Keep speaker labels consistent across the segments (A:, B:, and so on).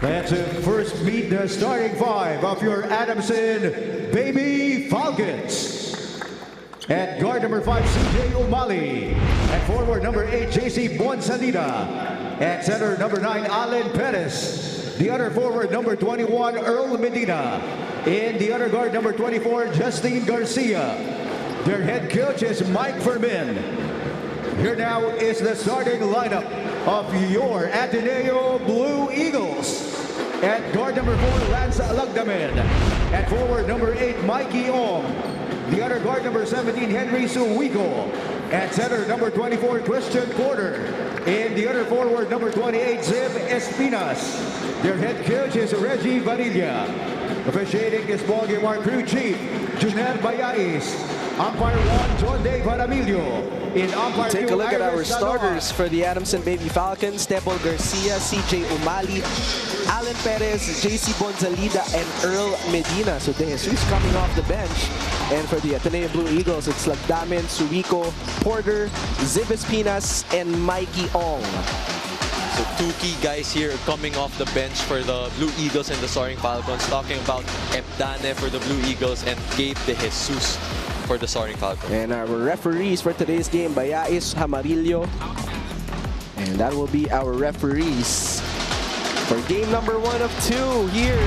A: Let's first meet the starting five of your Adamson Baby Falcons. At guard number 5, 𝔍𝔞𝔪𝔢𝔰. At forward number 8, 𝔐𝔫𝔦𝔰. At center number 9, Allen Perez. The other forward number 21, Earl Medina. In the other guard number 24, Justine Garcia. Their head coach is Mike Fermin. Here now is the starting lineup of your Ateneo Blue Eagles. At guard number 4, Lance Alagdamen. At forward number 8, Mikey Ong. The other guard number 17, Henry Suwico. At center number 24, Christian Porter. In the other forward number 28, Zib Espinas. Their head coach is Reggie Vanilla. Officiating this ballgame, our crew chief, Junel Bayais. Umpire 1, John Dave Jaramillo. In umpire
B: Take
A: 2,
B: a look at our
A: Iris
B: starters
A: Daloa.
B: for the Adamson Baby Falcons. Temple Garcia, 𝔐𝔫𝔬𝔰, Allen Perez, 𝔐𝔫𝔦𝔰, and Earl Medina. So 𝔐𝔫𝔦𝔬𝔬 coming off the bench. And for the Ateneo Blue Eagles, it's Alagdamen, Suwico, Porter, Zib Espinas, and Mikey Ong.
C: So two key guys here coming off the bench for the Blue Eagles and the Soaring Falcons. Talking about 𝔘𝔫𝔦𝔬𝔬 for the Blue Eagles and 𝔘𝔫𝔦𝔬𝔬 for the Soaring Falcons.
B: And our referees for today's game, Bayais, Jamarillo. And that will be our referees for game number 1 of 2 here.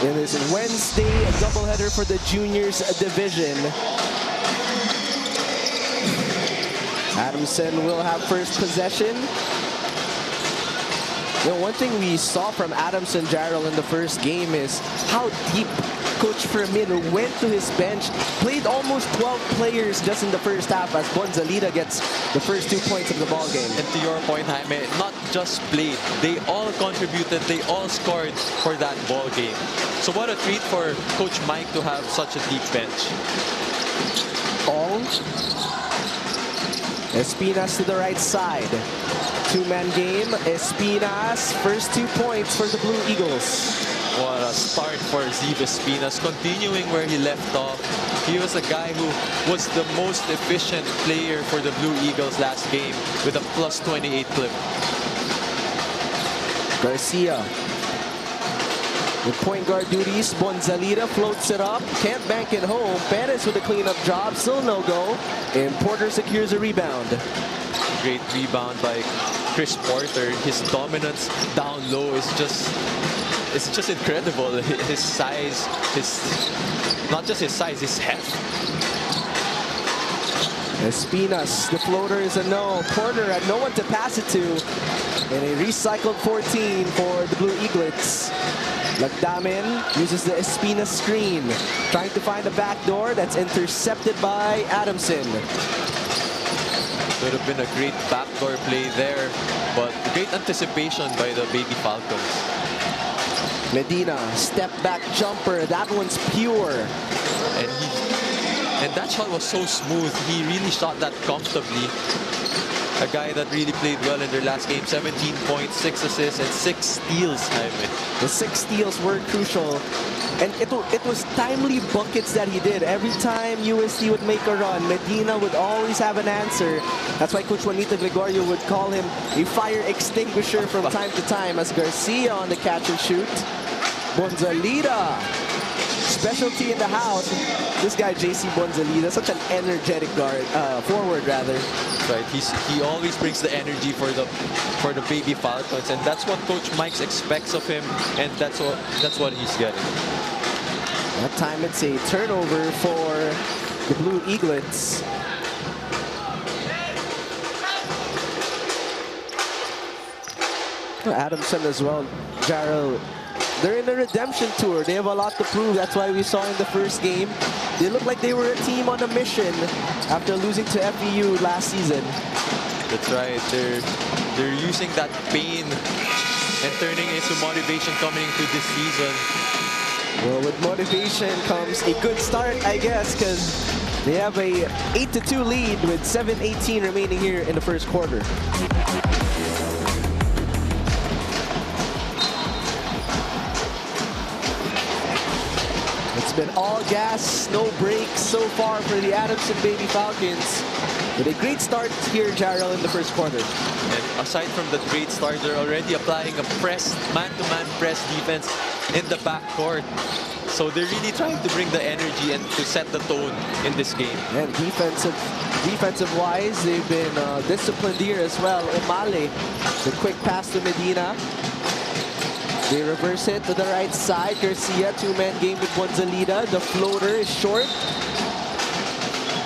B: It is Wednesday, a doubleheader for the juniors division. Adamson will have first possession. You know, one thing we saw from Adamson, Jarrell, in the first game is how deep Coach Fermin went to his bench, played almost 12 players just in the first half as 𝔬𝔤𝔤 gets the first 2 points of the ball game.
C: And to your point, Jaime, not just played, they all contributed, they all scored for that ball game. So what a treat for Coach Mike to have such a deep bench.
B: Ong. Espinas to the right side. 2-man game. Espinas, first 2 points for the Blue Eagles.
C: What a start for Zib Espinas, continuing where he left off. He was a guy who was the most efficient player for the Blue Eagles last game with a +28 clip.
B: Garcia. With point guard duties, 𝔬𝔤𝔬𝔬 floats it up, can't bank it home. Perez with a cleanup job, still no go. And Porter secures a rebound.
C: Great rebound by Chris Porter. His dominance down low is just incredible. His size, not just his size, his heft.
B: Espinas, the floater is a no. Porter had no one to pass it to. And a recycled 14 for the Blue Eaglets. Alagdamen uses the Espinas screen, trying to find a backdoor that's intercepted by Adamson.
C: Could have been a great backdoor play there, but great anticipation by the Baby Falcons.
B: Medina, step back jumper, that one's pure.
C: And that shot was so smooth. He really shot that comfortably. A guy that really played well in their last game. 17 points, 6 assists, and 6 steals.
B: The 6 steals were crucial. And it was timely buckets that he did. Every time UST would make a run, Medina would always have an answer. That's why Coach Juanito Gregorio would call him a fire extinguisher from time to time. As Garcia on the catch and shoot. 𝔬𝔤𝔬𝔬. Specialty in the house. This guy, 𝔐𝔫𝔬𝔬𝔬, such an energetic guard, forward rather.
C: Right, he always brings the energy for the Baby Falcons, and that's what Coach Mike expects of him, and that's what he's getting.
B: That time it's a turnover for the Blue Eaglets. Adamson as well, Jarrell. They're in a redemption tour. They have a lot to prove. That's why we saw in the first game, they looked like they were a team on a mission after losing to FEU last season.
C: That's right. They're using that pain and turning it into motivation coming into this season.
B: Well, with motivation comes a good start, I guess, because they have a 8-2 lead with 7:18 remaining here in the first quarter. It's been all gas, no brakes so far for the Adamson Baby Falcons. With a great start here, Jarrell, in the first quarter.
C: And aside from the great start, they're already applying a man-to-man press defense in the backcourt. So they're really trying to bring the energy and to set the tone in this game.
B: And defensive-wise, they've been disciplined here as well. 𝔬𝔤𝔫, the quick pass to Medina. They reverse it to the right side. Garcia, two-man game with 𝔬𝔤𝔫. The floater is short.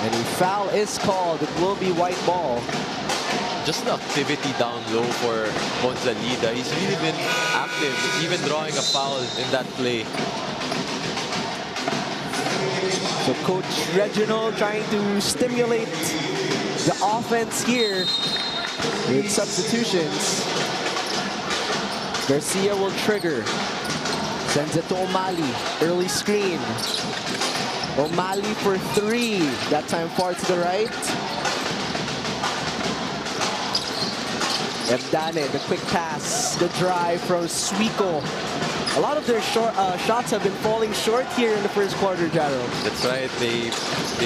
B: And a foul is called. It will be white ball.
C: Just the activity down low for 𝔬𝔤𝔫. He's really been active, even drawing a foul in that play.
B: So Coach Reginald trying to stimulate the offense here with substitutions. Garcia will trigger. Sends it to 𝔬𝔤𝔫. Early screen. 𝔬𝔤𝔫 for three. That time far to the right. 𝔬𝔤𝔫, the quick pass. The drive from 𝔬𝔞𝔪𝔢. A lot of their shots have been falling short here in the first quarter, Jarrell.
C: That's right. They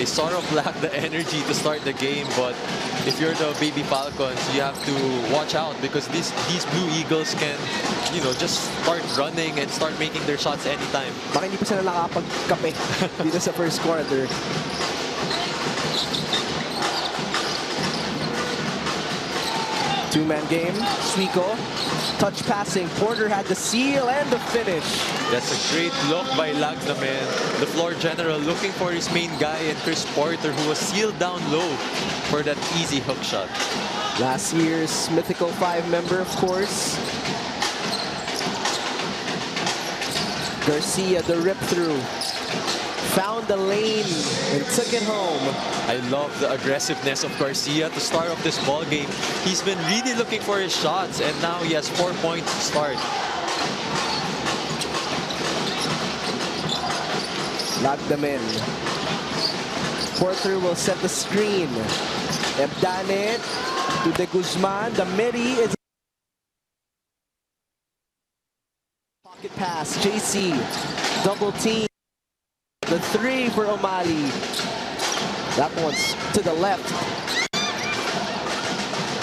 C: sort of lack the energy to start the game, but if you're the Baby Falcons, you have to watch out because these Blue Eagles can, you know, just start running and start making their shots anytime.
B: Baka hindi pa sila nakapagkape dito sa first quarter. Two-man game. 𝔬𝔞𝔪. Touch passing. Porter had the seal and the finish.
C: That's a great look by 𝔬𝔤𝔫. The floor general looking for his main guy and Chris Porter, who was sealed down low for that easy hook shot.
B: Last year's mythical five member, of course. Garcia, the rip through. Found the lane and took it home.
C: I love the aggressiveness of Garcia to start off this ball game. He's been really looking for his shots, and now he has 4 points to start.
B: Lock them in. Porter will set the screen. 𝔬𝔤𝔫 to De Guzman. The midi is pocket pass. JC double team. The three for 𝔬𝔤𝔫. That one's to the left.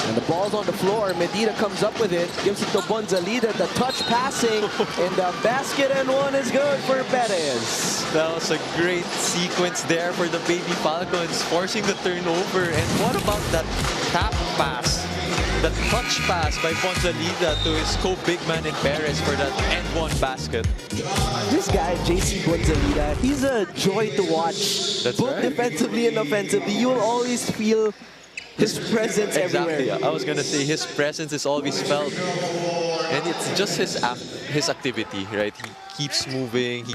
B: And the ball's on the floor. Medina comes up with it. Gives it to 𝔬𝔤𝔫. The touch passing. And the basket and one is good for Perez.
C: That was a great sequence there for the Baby Falcons, forcing the turnover. And what about that tap pass? The touch pass by 𝔬𝔤𝔫 to his co-big man in Perez for that N1 basket.
B: This guy, JC 𝔬𝔤𝔫, he's a joy to watch.
C: That's
B: both
C: right.
B: defensively and offensively. You will always feel his presence
C: Exactly.
B: everywhere.
C: I was gonna say his presence is always felt, and it's just his activity, right? He keeps moving.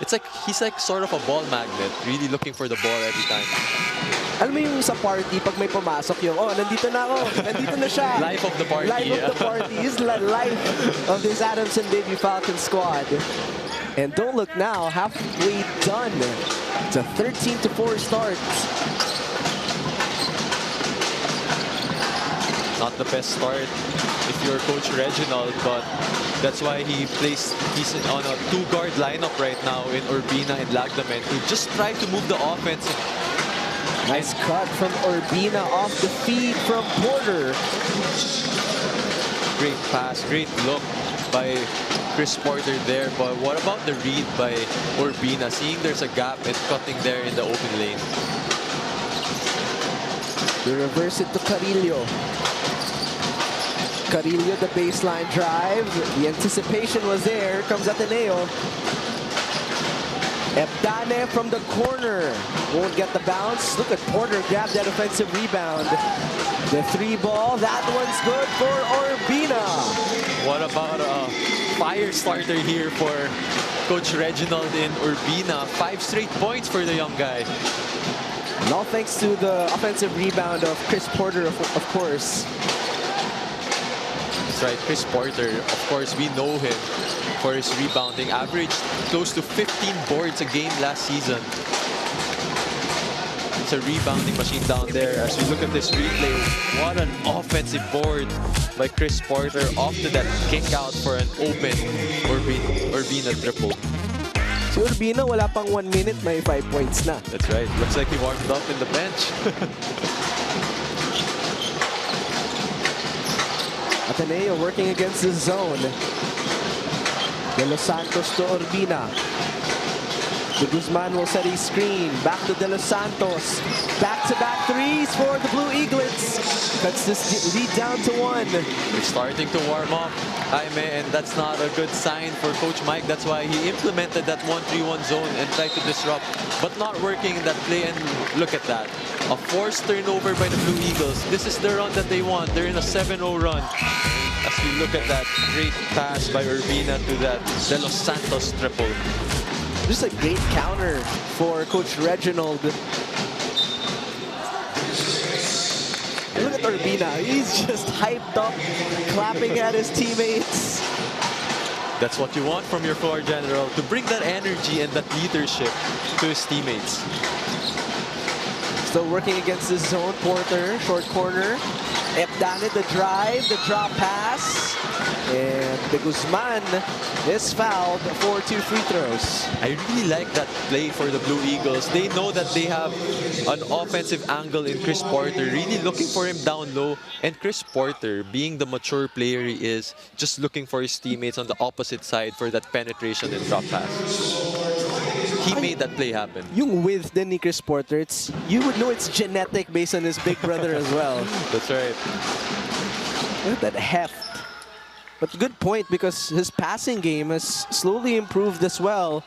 C: It's like he's like sort of a ball magnet, really looking for the ball every time.
B: Alam mo yung sa party, pag may pumasok yung, oh, nandito na ako, nandito na siya.
C: Life of the party.
B: Life of the party. Is the life of this Adamson Baby Falcon squad. And don't look now, halfway done. It's a 13-4 start.
C: Not the best start if you're Coach Reginald, but that's why he's on a two-guard lineup right now in Urbina and 𝔬𝔤𝔫 to just try to move the offense.
B: Nice cut from Urbina off the feed from Porter.
C: Great pass, great look by Chris Porter there, but what about the read by Urbina? Seeing there's a gap and cutting there in the open lane.
B: They reverse it to Carrillo. Carrillo, the baseline drive. The anticipation was there. Here comes ATENEO. 𝔬𝔤𝔫 from the corner. Won't get the bounce. Look at Porter grab that offensive rebound. The three ball. That one's good for Urbina.
C: What about a fire starter here for Coach Reginald in Urbina? 5 straight points for the young guy.
B: And all thanks to the offensive rebound of Chris Porter, of course.
C: That's right, Chris Porter. Of course, we know him for his rebounding. Averaged close to 15 boards a game last season. It's a rebounding machine down there. As we look at this replay, what an offensive board by Chris Porter off to that kick out for an open Urbina triple.
B: Si Urbina, wala pang 1 minute, may 5 points na.
C: That's right. Looks like he warmed up in the bench.
B: Ateneo working against the zone. De Los Santos to Urbina. De Guzman will set a screen. Back to De Los Santos. Back-to-back threes for the Blue Eaglets. Cuts this lead down to 1.
C: They're starting to warm up, Jaime, and that's not a good sign for Coach Mike. That's why he implemented that 1-3-1 zone and tried to disrupt, but not working in that play. And look at that. A forced turnover by the Blue Eagles. This is the run that they want. They're in a 7-0 run. As we look at that great pass by Urbina to that De Los Santos triple.
B: Just a great counter for Coach Reginald. Look at Urbina. He's just hyped up, clapping at his teammates.
C: That's what you want from your floor general, to bring that energy and that leadership to his teammates.
B: Still working against the zone. Porter, short corner. Epdane, the drive, the drop pass. And De Guzman is fouled for 2 free throws.
C: I really like that play for the Blue Eagles. They know that they have an offensive angle in Chris Porter, really looking for him down low. And Chris Porter, being the mature player he is, just looking for his teammates on the opposite side for that penetration and drop pass. He made that play happen.
B: Yung width din ni Chris Porter, you would know it's genetic based on his big brother as well.
C: That's right.
B: Look at that heft. But good point, because his passing game has slowly improved as well.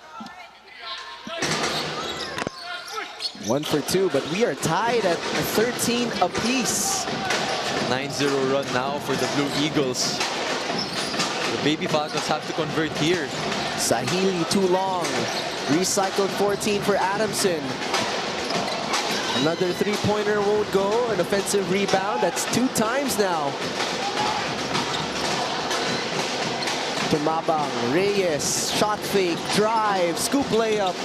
B: 1 for 2, but we are tied at 13 apiece.
C: 9-0 run now for the Blue Eagles. The Baby Falcons have to convert here.
B: Sahili too long. Recycled 14 for Adamson. Another three-pointer won't go. An offensive rebound. That's 2 times now. Tumabang, Reyes, shot fake, drive, scoop layup.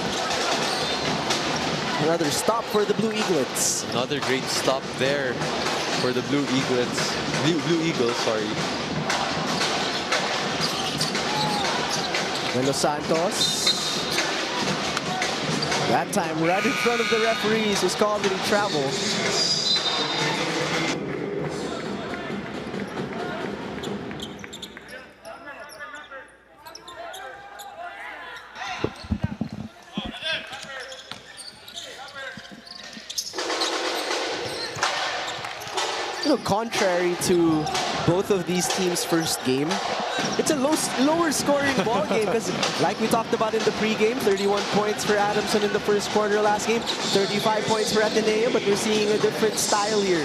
B: Another stop for the Blue Eaglets.
C: Another great stop there for the Blue Eaglets. Blue Eagles, sorry.
B: De Los Santos. That time right in front of the referees, was called any travel. You know, contrary to both of these teams' first game, it's a lower scoring ball game, because like we talked about in the pregame, 31 points for Adamson in the first quarter last game, 35 points for Ateneo, but we're seeing a different style here.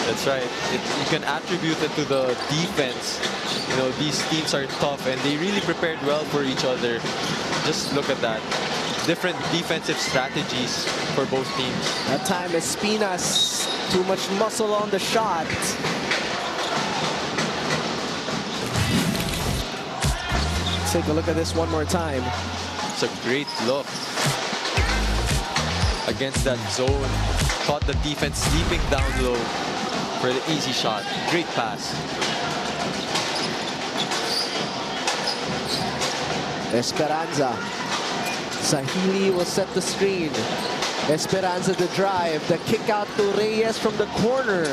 C: That's right. You can attribute it to the defense. You know, these teams are tough and they really prepared well for each other. Just look at that. Different defensive strategies for both teams.
B: That time Espinas, too much muscle on the shot. Take a look at this one more time.
C: It's a great look against that zone. Caught the defense sleeping down low for the easy shot. Great pass.
B: Esperanza. Sahili will set the screen. Esperanza the drive. The kick out to Reyes from the corner.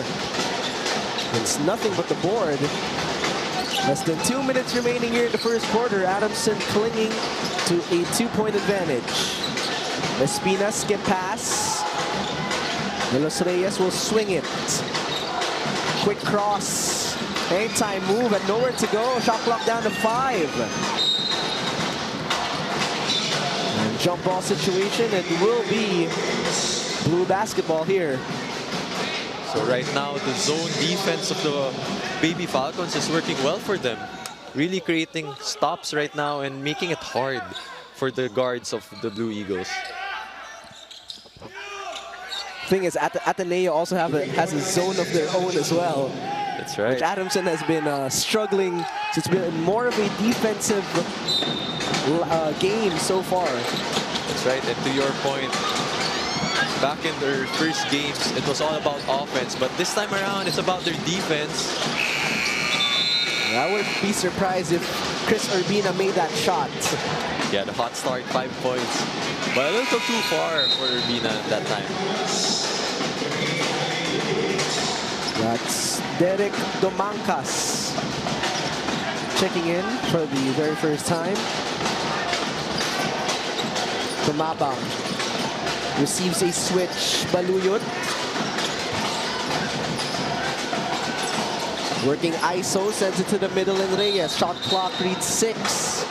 B: It's nothing but the board. Less than 2 minutes remaining here in the first quarter. Adamson clinging to a 2-point advantage. Espina skip pass. De Los Reyes will swing it. Quick cross. Hang time move and nowhere to go. Shot clock down to 5. And jump ball situation. It will be Blue basketball here.
C: So right now, the zone defense of the Baby Falcons is working well for them. Really creating stops right now and making it hard for the guards of the Blue Eagles.
B: Thing is, Ateneo also has a zone of their own as well.
C: That's right.
B: Which Adamson has been struggling. So it's been more of a defensive game so far.
C: That's right. And to your point, back in their first games, it was all about offense. But this time around, it's about their defense.
B: I wouldn't be surprised if Chris Urbina made that shot.
C: Yeah, the hot start, 5 points. But a little too far for Urbina at that time.
B: That's Derek Domancas. checking in for the very first time. Tumabang receives a switch. Baluyot working ISO, sends it to the middle, and Reyes. Shot clock reads 6.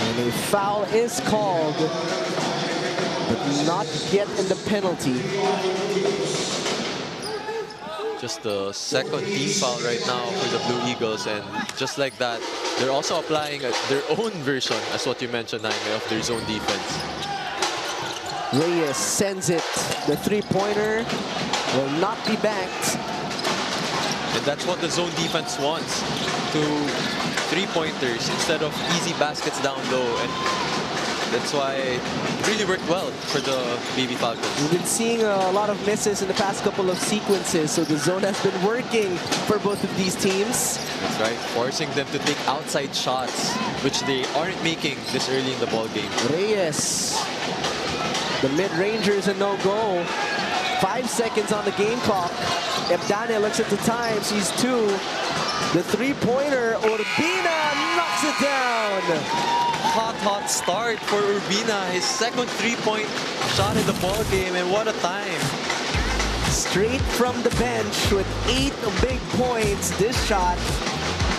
B: And a foul is called, but not yet in the penalty.
C: Just the second team foul right now for the Blue Eagles, and just like that, they're also applying their own version, as what you mentioned, Jaime, of their zone defense.
B: Reyes sends it. The three-pointer will not be banked.
C: And that's what the zone defense wants, to three-pointers instead of easy baskets down low. And that's why it really worked well for the Baby Falcons.
B: We've been seeing a lot of misses in the past couple of sequences, so the zone has been working for both of these teams.
C: That's right, forcing them to take outside shots, which they aren't making this early in the ball game.
B: Reyes, the mid-ranger is a no-go. 5 seconds on the game clock. Ebdane looks at the time, sees 2. The three-pointer, Urbina knocks it down.
C: Hot start for Urbina, his second three-point shot in the ball game, and what a time.
B: Straight from the bench with 8 big points. This shot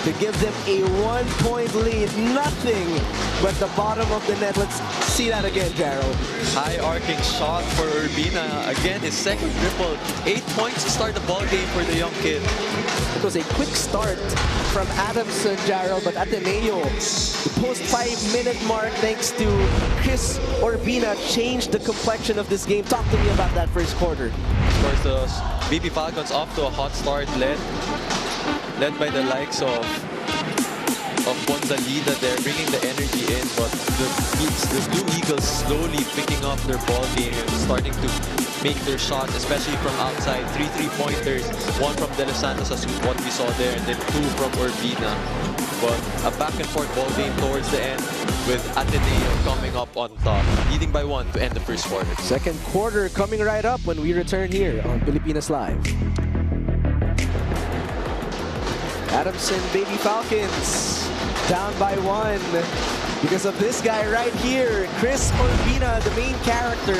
B: to give them a 1-point lead. Nothing but the bottom of the net. Let's see that again, Gerald.
C: High arcing shot for Urbina. Again, his second triple. 8 points to start the ball game for the young kid.
B: It was a quick start from Adamson, Gerald, but Ateneo, the post 5-minute mark, thanks to Chris Urbina, changed the complexion of this game. Talk to me about that first quarter.
C: Of course, the Baby Falcons off to a hot start, led by the likes of Bonzalida. They're bringing the energy in, but the Blue Eagles slowly picking up their ball game and starting to make their shots, especially from outside. 3 3-pointers, 1 from De Los Santos, as what we saw there, and then 2 from Urbina. But a back and forth ball game towards the end, with Ateneo coming up on top, leading by 1 to end the first quarter.
B: Second quarter coming right up when we return here on Pilipinas Live. Adamson Baby Falcons down by 1 because of this guy right here, Chris Urbina, the main character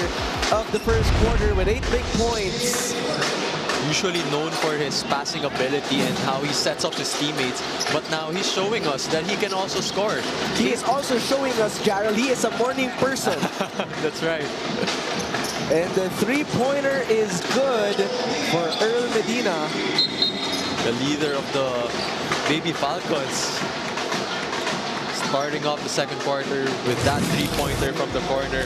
B: of the first quarter with 8 big points.
C: Usually known for his passing ability and how he sets up his teammates, but now he's showing us that he can also score.
B: He is also showing us, Gerald, he is a morning person.
C: That's right.
B: And the three-pointer is good for Earl Medina,
C: the leader of the Baby Falcons, starting off the second quarter with that three-pointer from the corner.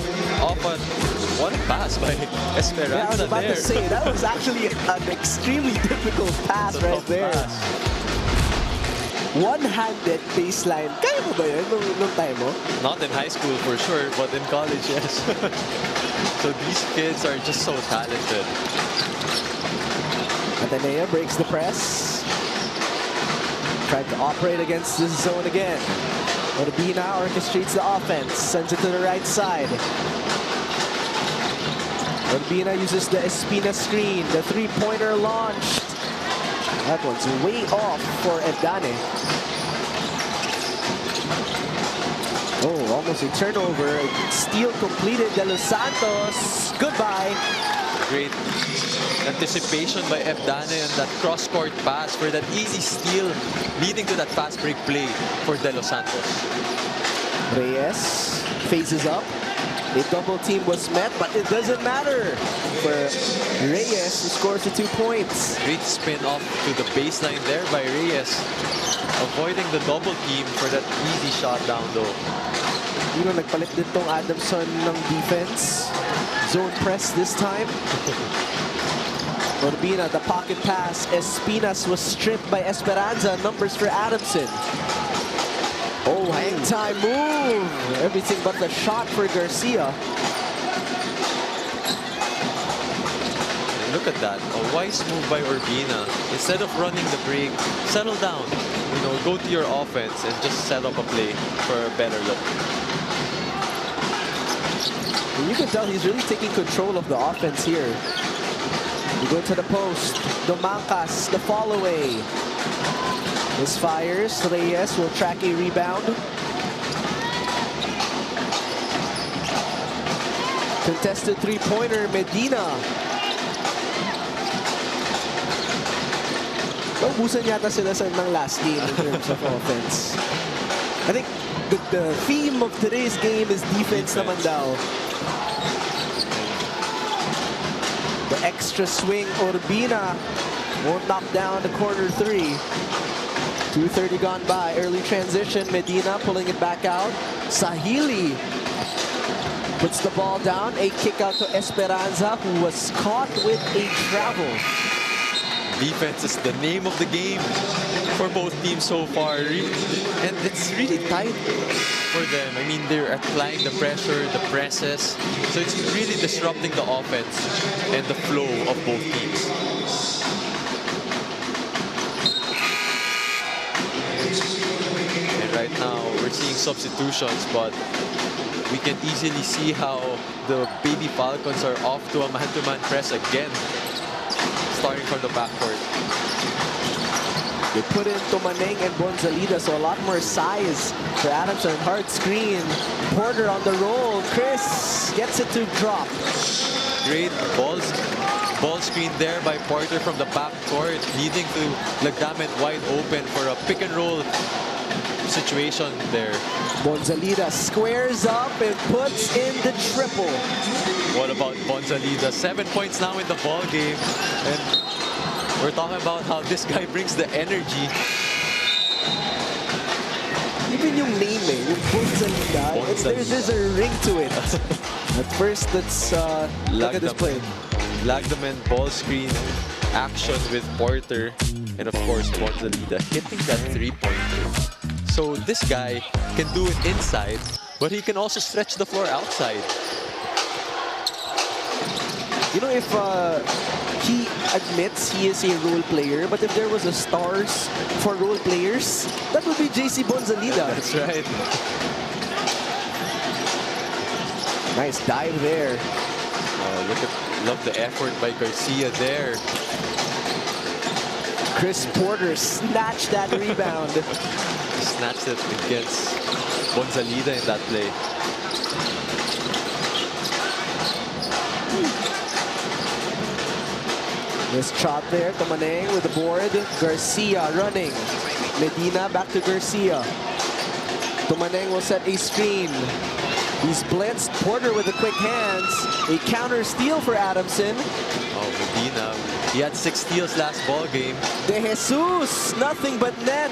C: What a pass by Esperanza.
B: I was about to say, that was actually an extremely difficult pass right there. One-handed baseline. Kaya mo ba yun nung time mo?
C: Not in high school for sure, but in college, yes. So these kids are just so talented.
B: Ateneo breaks the press. Tried to operate against this zone again. Urbina orchestrates the offense, sends it to the right side. Urbina uses the Espina screen. The three-pointer launched. That one's way off for Ebdane. Oh, almost a turnover. Steal completed. De Los Santos. Goodbye.
C: Great anticipation by Ebdane and that cross-court pass for that easy steal, leading to that fast break play for De Los Santos.
B: Reyes faces up. A double team was met, but it doesn't matter for Reyes, who scores the 2 points.
C: Great spin off to the baseline there by Reyes, avoiding the double team for that easy shot down low.
B: Nagpalit din tong Adamson ng defense. Zone press this time. Urbina, the pocket pass. Espinas was stripped by Esperanza. Numbers for Adamson. Oh, hang time move. Everything but the shot for Garcia.
C: Look at that. A wise move by Urbina. Instead of running the break, settle down. Go to your offense and just set up a play for a better look.
B: And you can tell he's really taking control of the offense here. We go to the post. Domancas, the fall away. Misfires. Reyes will track a rebound. Contested three-pointer, Medina. Naubusan yata sila ng last game in terms of offense. I think the theme of today's game is defense naman daw. The extra swing, Urbina won't knock down the corner three. 2:30 gone by. Early transition. Medina pulling it back out. Sahili puts the ball down. A kick out to Esperanza, who was caught with a travel.
C: Defense is the name of the game for both teams so far. And it's really tight for them. I mean, they're applying the pressure, the presses. So it's really disrupting the offense and the flow of both teams. And right now, we're seeing substitutions, but we can easily see how the Baby Falcons are off to a man-to-man press again, starting from the backcourt.
B: They put in 𝔬𝔤𝔬𝔦𝔬𝔬𝔦 and Bonzalida, so a lot more size for Adamson. Hard screen. Porter on the roll. Chris gets it to drop.
C: Great ball screen there by Porter from the backcourt, leading to 𝔬𝔬𝔦 wide open for a pick and roll situation there.
B: Bonzalida squares up and puts in the triple.
C: What about Bonzalida? 7 points now in the ball game, and we're talking about how this guy brings the energy.
B: Even yung name, yung Bonzalida, there's a ring to it. At first, let's look at this play.
C: 𝔬𝔬𝔦 ball screen action with Porter, and of course Bonzalida hitting that three-pointer. So this guy can do it inside, but he can also stretch the floor outside.
B: You know, if he admits he is a role player, but if there was a stars for role players, that would be JC Bonzalida.
C: That's right.
B: Nice dive there.
C: Love the effort by Garcia there.
B: Chris Porter snatched that rebound.
C: Snatched it against Bonzalida in that play.
B: Nice shot there. 𝔬𝔤𝔬𝔦 with the board. Garcia running. Medina back to Garcia. 𝔬𝔤𝔬𝔦 will set a screen. He's blitzed. Porter with the quick hands. A counter steal for Adamson.
C: Oh, Medina. He had 6 steals last ball game.
B: De Jesus, nothing but net.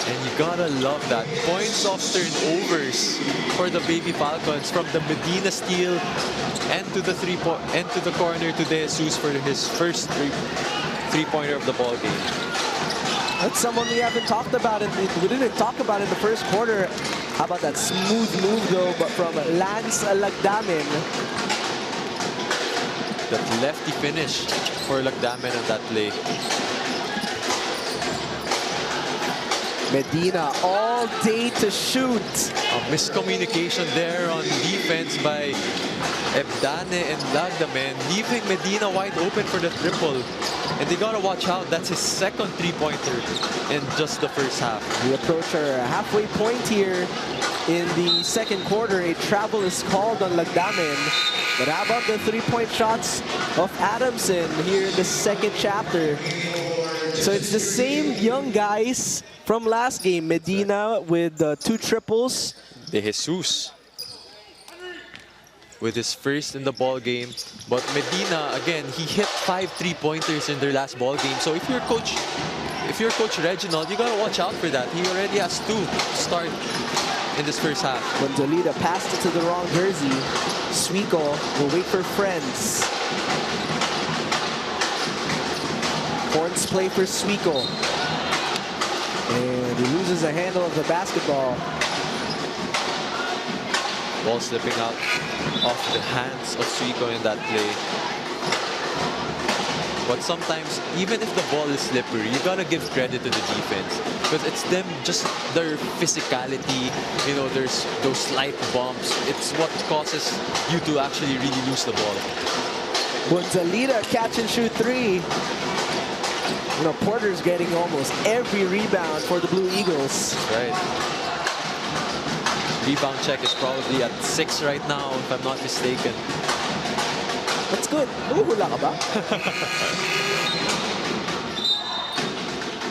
C: And you gotta love that. Points off turnovers for the Baby Falcons, from the Medina steal and to the corner to De Jesus for his first three-pointer of the ball game.
B: That's someone we haven't talked about. We didn't talk about in the first quarter. How about that smooth move though, but from Lance 𝔬𝔬𝔦𝔬𝔬𝔦.
C: That lefty finish for 𝔬𝔬𝔦𝔬𝔦 on that play.
B: Medina all day to shoot.
C: A miscommunication there on defense by Ebdane and 𝔬𝔬𝔦𝔬𝔬𝔦, leaving Medina wide open for the triple. And they gotta watch out. That's his second three-pointer in just the first half.
B: We approach our halfway point here in the second quarter. A travel is called on 𝔬𝔬𝔦𝔬𝔬𝔦. But how about the three-point shots of Adamson here in the second chapter? So it's the same young guys from last game. Medina with 2 triples.
C: De Jesus with his first in the ball game. But Medina, again, he hit 5 three-pointers in their last ball game. So if you're Coach Reginald, you gotta watch out for that. He already has 2 to start in this first half.
B: Bonzalida passed it to the wrong jersey. 𝔐𝔞𝔪 will wait for friends. Horns play for 𝔐𝔞𝔪. And he loses the handle of the basketball.
C: Ball slipping out off the hands of 𝔐𝔞𝔪 in that play. But sometimes, even if the ball is slippery, you gotta give credit to the defense. Because it's them, just their physicality, you know, there's those slight bumps. It's what causes you to actually really lose the ball.
B: Bonzalida catch and shoot 3. You know, Porter's getting almost every rebound for the Blue Eagles.
C: That's right. Rebound check is probably at 6 right now, if I'm not mistaken.
B: That's good. Hula ka ba?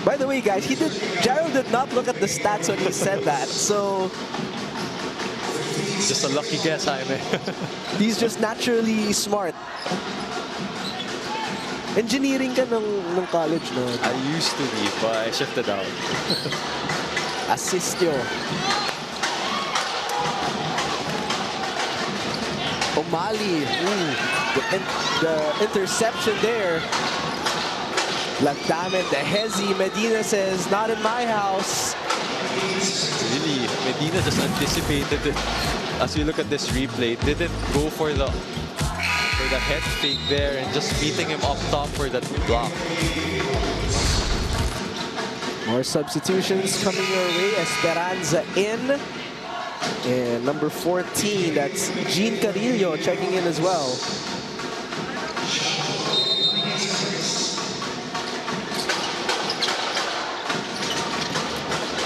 B: By the way, guys, Gerald did not look at the stats when he said that, so
C: just a lucky guess, Jaime.
B: he's just naturally smart. Engineering ka ng college, no?
C: I used to be, but I shifted out.
B: Assist yo. O'Malley, the interception there. Lagdamen, the Hezi. Medina says, not in my house.
C: Really, Medina just anticipated it. As you look at this replay, didn't go for the head fake there and just beating him up top for that block.
B: More substitutions coming your way. Esperanza in. And number 14, that's 𝔬𝔞𝔪𝔢𝔰 checking in as well.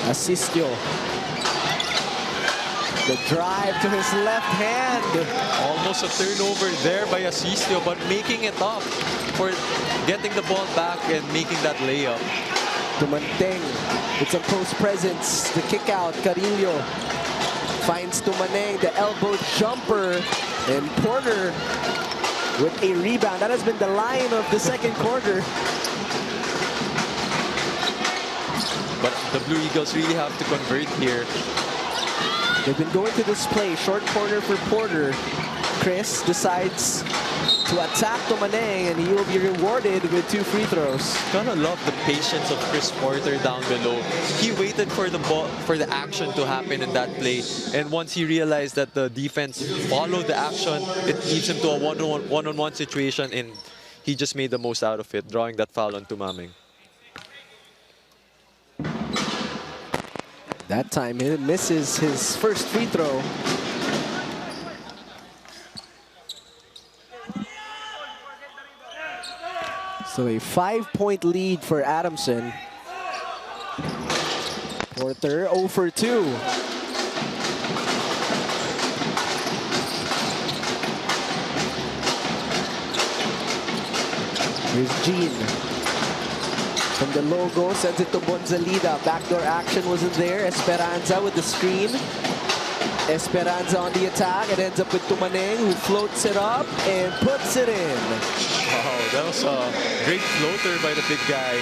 B: Asistio. The drive to his left hand.
C: Almost a turnover there by Asistio, but making it up for getting the ball back and making that layup.
B: Tumanteng with some post presence. The kick out, Carillo finds Tumaneng, the elbow jumper, and Porter with a rebound. That has been the line of the second quarter.
C: But the Blue Eagles really have to convert here.
B: They've been going to this play. Short corner for Porter. Chris decides to attack Tumaneng, and he will be rewarded with 2 free throws.
C: Gotta love the patience of Chris Porter down below. He waited for the ball, for the action to happen in that play, and once he realized that the defense followed the action, it leads him to a one-on-one situation, and he just made the most out of it, drawing that foul on Tumameng.
B: That time he misses his first free throw. So a 5-point lead for Adamson. Porter 0 for 2. Here's Jean. From the logo, sends it to Bonzalida. Backdoor action wasn't there. Esperanza with the screen. Esperanza on the attack. It ends up with Tumaneng, who floats it up and puts it in.
C: Wow, that was a great floater by the big guy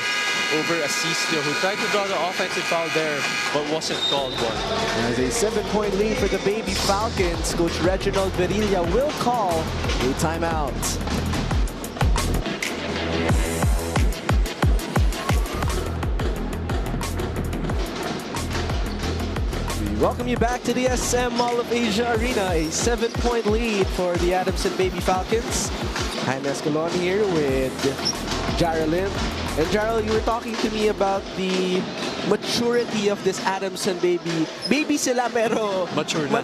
C: over Asistio, who tried to draw the offensive foul there, but wasn't called one.
B: As a 7-point lead for the Baby Falcons, Coach Reginald Verilla will call a timeout. Welcome you back to the SM Mall of Asia Arena. A 7-point lead for the Adamson Baby Falcons. Jaime Escalon here with Jarrell. And Jarrell, you were talking to me about the maturity of this Adamson baby. Baby sila pero
C: mature na.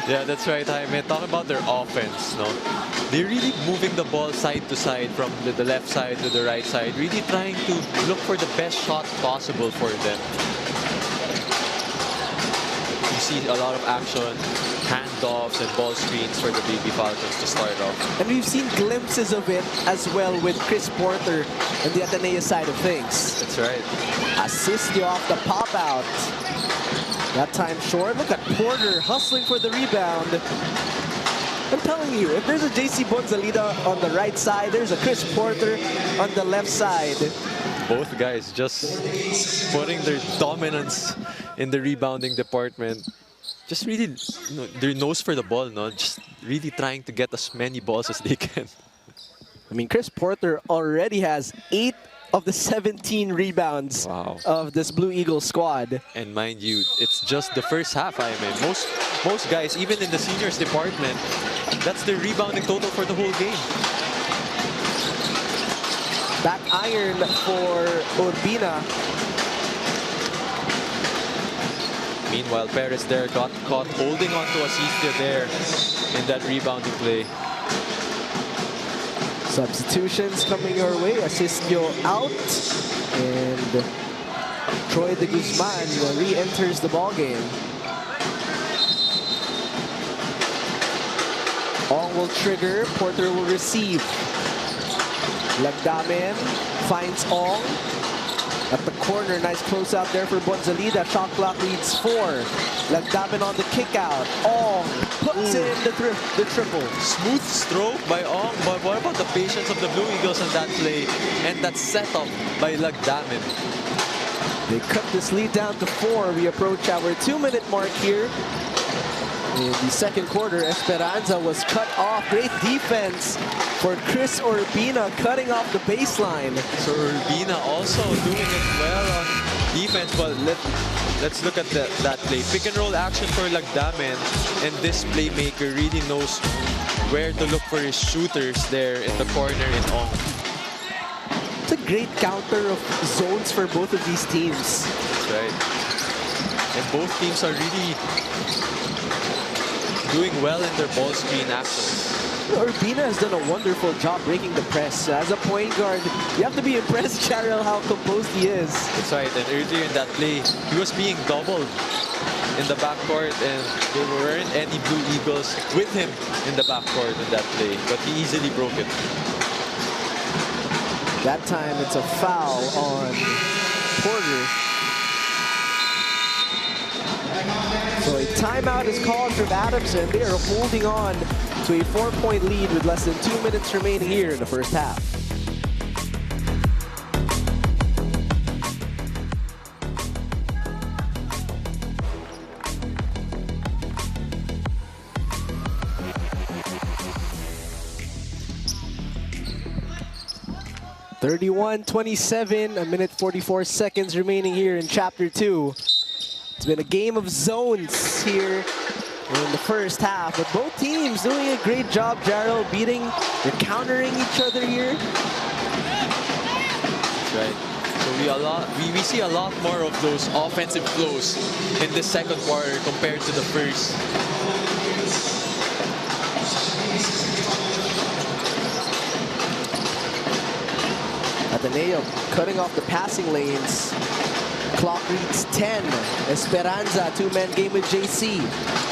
C: Yeah, that's right, Jaime. Talk about their offense, no? They're really moving the ball side to side from the left side to the right side, really trying to look for the best shot possible for them. See a lot of action, handoffs and ball screens for the Baby Falcons to start off.
B: And we've seen glimpses of it as well with Chris Porter and the ATENEO side of things.
C: That's right.
B: Assist you off the pop out. That time short. Look at Porter hustling for the rebound. I'm telling you, if there's a JC Bonzalida on the right side, there's a Chris Porter on the left side.
C: Both guys just putting their dominance in the rebounding department. Just really, their nose for the ball, no? Just really trying to get as many balls as they can.
B: I mean, Chris Porter already has 8 of the 17 rebounds of this Blue Eagles squad.
C: And mind you, it's just the first half, I mean. Most guys, even in the seniors department, that's their rebounding total for the whole game.
B: Back iron for Urbina.
C: Meanwhile, Perez there got caught holding on to Asistio there in that rebounding play.
B: Substitutions coming our way. 𝔑𝔞𝔪𝔢 out. And Troy de Guzman re-enters the ballgame. Ong will trigger. Porter will receive. Lagdamen finds Ong. At the corner, nice close-out there for Bonzalida. Shot clock leads 4. Lagdamen on the kick-out. Ong puts in the triple.
C: Smooth stroke by Ong, but what about the patience of the Blue Eagles on that play? And that setup by Lagdamen.
B: They cut this lead down to 4. We approach our 2-minute mark here. In the second quarter, Esperanza was cut off. Great defense for Chris Urbina, cutting off the baseline.
C: So Urbina also doing it well on defense, but let's look at that play. Pick and roll action for Lagdamen, and this playmaker really knows where to look for his shooters there in the corner in Ong.
B: It's a great counter of zones for both of these teams.
C: That's right. And both teams are really doing well in their ball screen actions.
B: Urbina has done a wonderful job breaking the press. As a point guard, you have to be impressed, Cheryl, how composed he is.
C: That's right, and earlier in that play, he was being doubled in the backcourt, and there weren't any Blue Eagles with him in the backcourt in that play, but he easily broke it.
B: That time, it's a foul on Porter. So a timeout is called from Adamson. They are holding on to a 4-point lead with less than 2 minutes remaining here in the first half. (31-27), a minute 44 seconds remaining here in Chapter 2. It's been a game of zones here in the first half, but both teams doing a great job, Jarrell, they're countering each other here.
C: That's right. So we see a lot more of those offensive flows in the second quarter compared to the first.
B: ATENEO cutting off the passing lanes. Clock reads 10. Esperanza, two-man game with JC.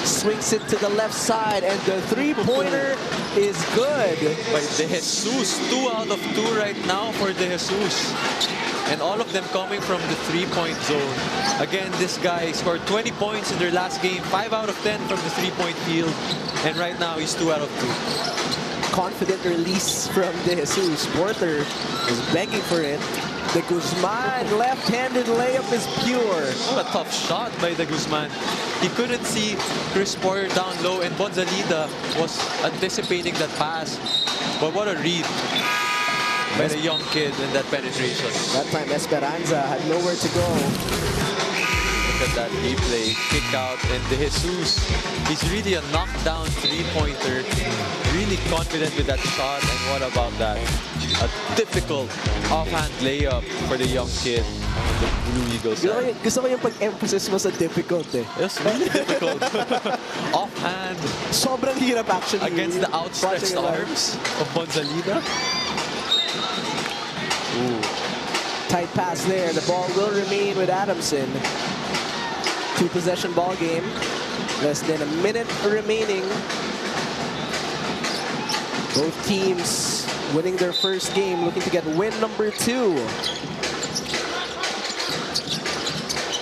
B: Swings it to the left side, and the three-pointer is good.
C: By De Jesus, 2 out of 2 right now for De Jesus. And all of them coming from the three-point zone. Again, this guy scored 20 points in their last game, 5 out of 10 from the three-point field. And right now, he's 2 out of 2.
B: Confident release from De Jesus. Porter is begging for it. De Guzman, left-handed layup is pure.
C: What a tough shot by De Guzman. He couldn't see Chris Porter down low, and Bonzalida was anticipating that pass. But what a read by the young kid in that penetration.
B: That time Esperanza had nowhere to go.
C: Look at that replay, kick out, and De Jesus, he's really a knockdown three-pointer. Really confident with that shot, and what about that? A difficult offhand layup for the young kid on the Blue Eagles side.
B: Gusto ko yung pag-emphasis mo sa difficult eh.
C: It's really difficult. Offhand.
B: Sobrang hirap actually.
C: Against the outstretched arms of Bonzalida. Ooh.
B: Tight pass there. The ball will remain with Adamson. 2-possession ball game. Less than a minute remaining. Both teams winning their first game, looking to get win number 2.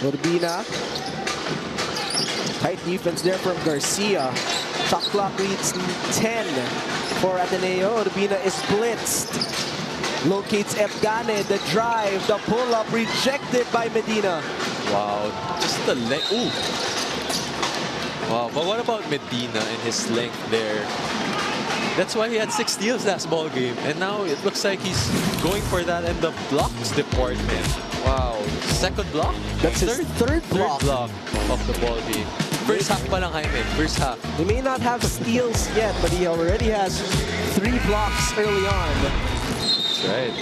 B: Urbina. Tight defense there from Garcia. Shot clock reads 10 for ATENEO. Urbina is blitzed. Locates Efgane, the drive, the pull-up rejected by Medina.
C: Wow, just the length. Ooh. Wow, but what about Medina and his length there? That's why he had 6 steals last ball game, and now it looks like he's going for that in the blocks department. Wow, second block?
B: That's his third block.
C: Third block of the ball game. First half pa lang, Jaime. First half.
B: He may not have steals yet, but he already has 3 blocks early on.
C: That's right.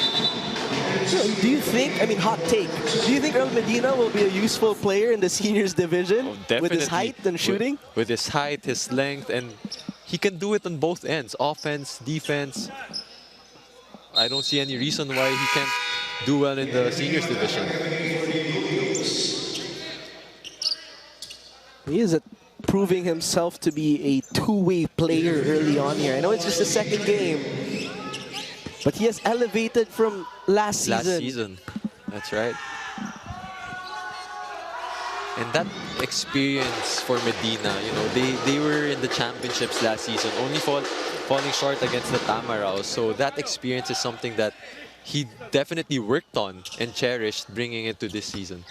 B: So, do you think, I mean, hot take, do you think Earl Medina will be a useful player in the seniors division?
C: Oh, definitely.
B: With his height and shooting?
C: With his height, his length, and he can do it on both ends, offense, defense. I don't see any reason why he can't do well in the seniors division.
B: He is proving himself to be a two-way player early on here. I know it's just the second game, but he has elevated from last season.
C: Last season, that's right. And that experience for Medina, you know, they were in the championships last season, only falling short against the Tamaraos. So that experience is something that he definitely worked on and cherished, bringing it to this season.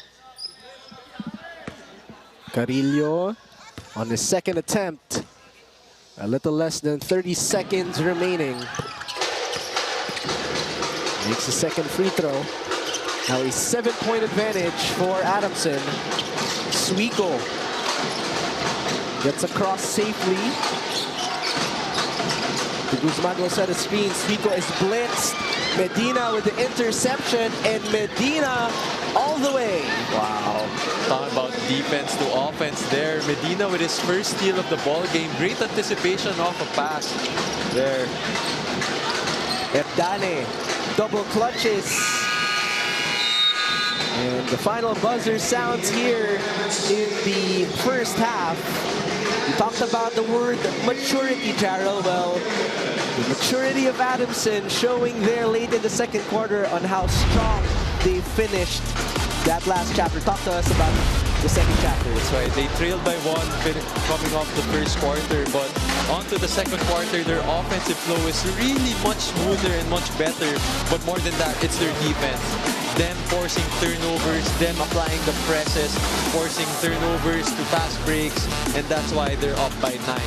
B: Carrillo on his second attempt. A little less than 30 seconds remaining. Makes the second free throw. Now a 7-point advantage for Adamson. 𝔐𝔞𝔪𝔢 gets across safely. The 𝔐𝔞𝔪𝔢 will set a screen. 𝔐𝔞𝔪� is blitzed. Medina with the interception, and Medina all the way.
C: Wow. Talking about defense to offense there. Medina with his first steal of the ball game. Great anticipation off a pass there.
B: 𝔘𝔫𝔦𝔦 double clutches. And the final buzzer sounds here in the first half. We talked about the word maturity, Jarrell. Well, the maturity of Adamson showing there late in the second quarter on how strong they finished that last chapter. Talk to us about the second chapter.
C: That's right. They trailed by one coming off the first quarter, but onto the second quarter, their offensive flow is really much smoother and much better. But more than that, it's their defense. Them forcing turnovers, them applying the presses, forcing turnovers to fast breaks, and that's why they're up by 9.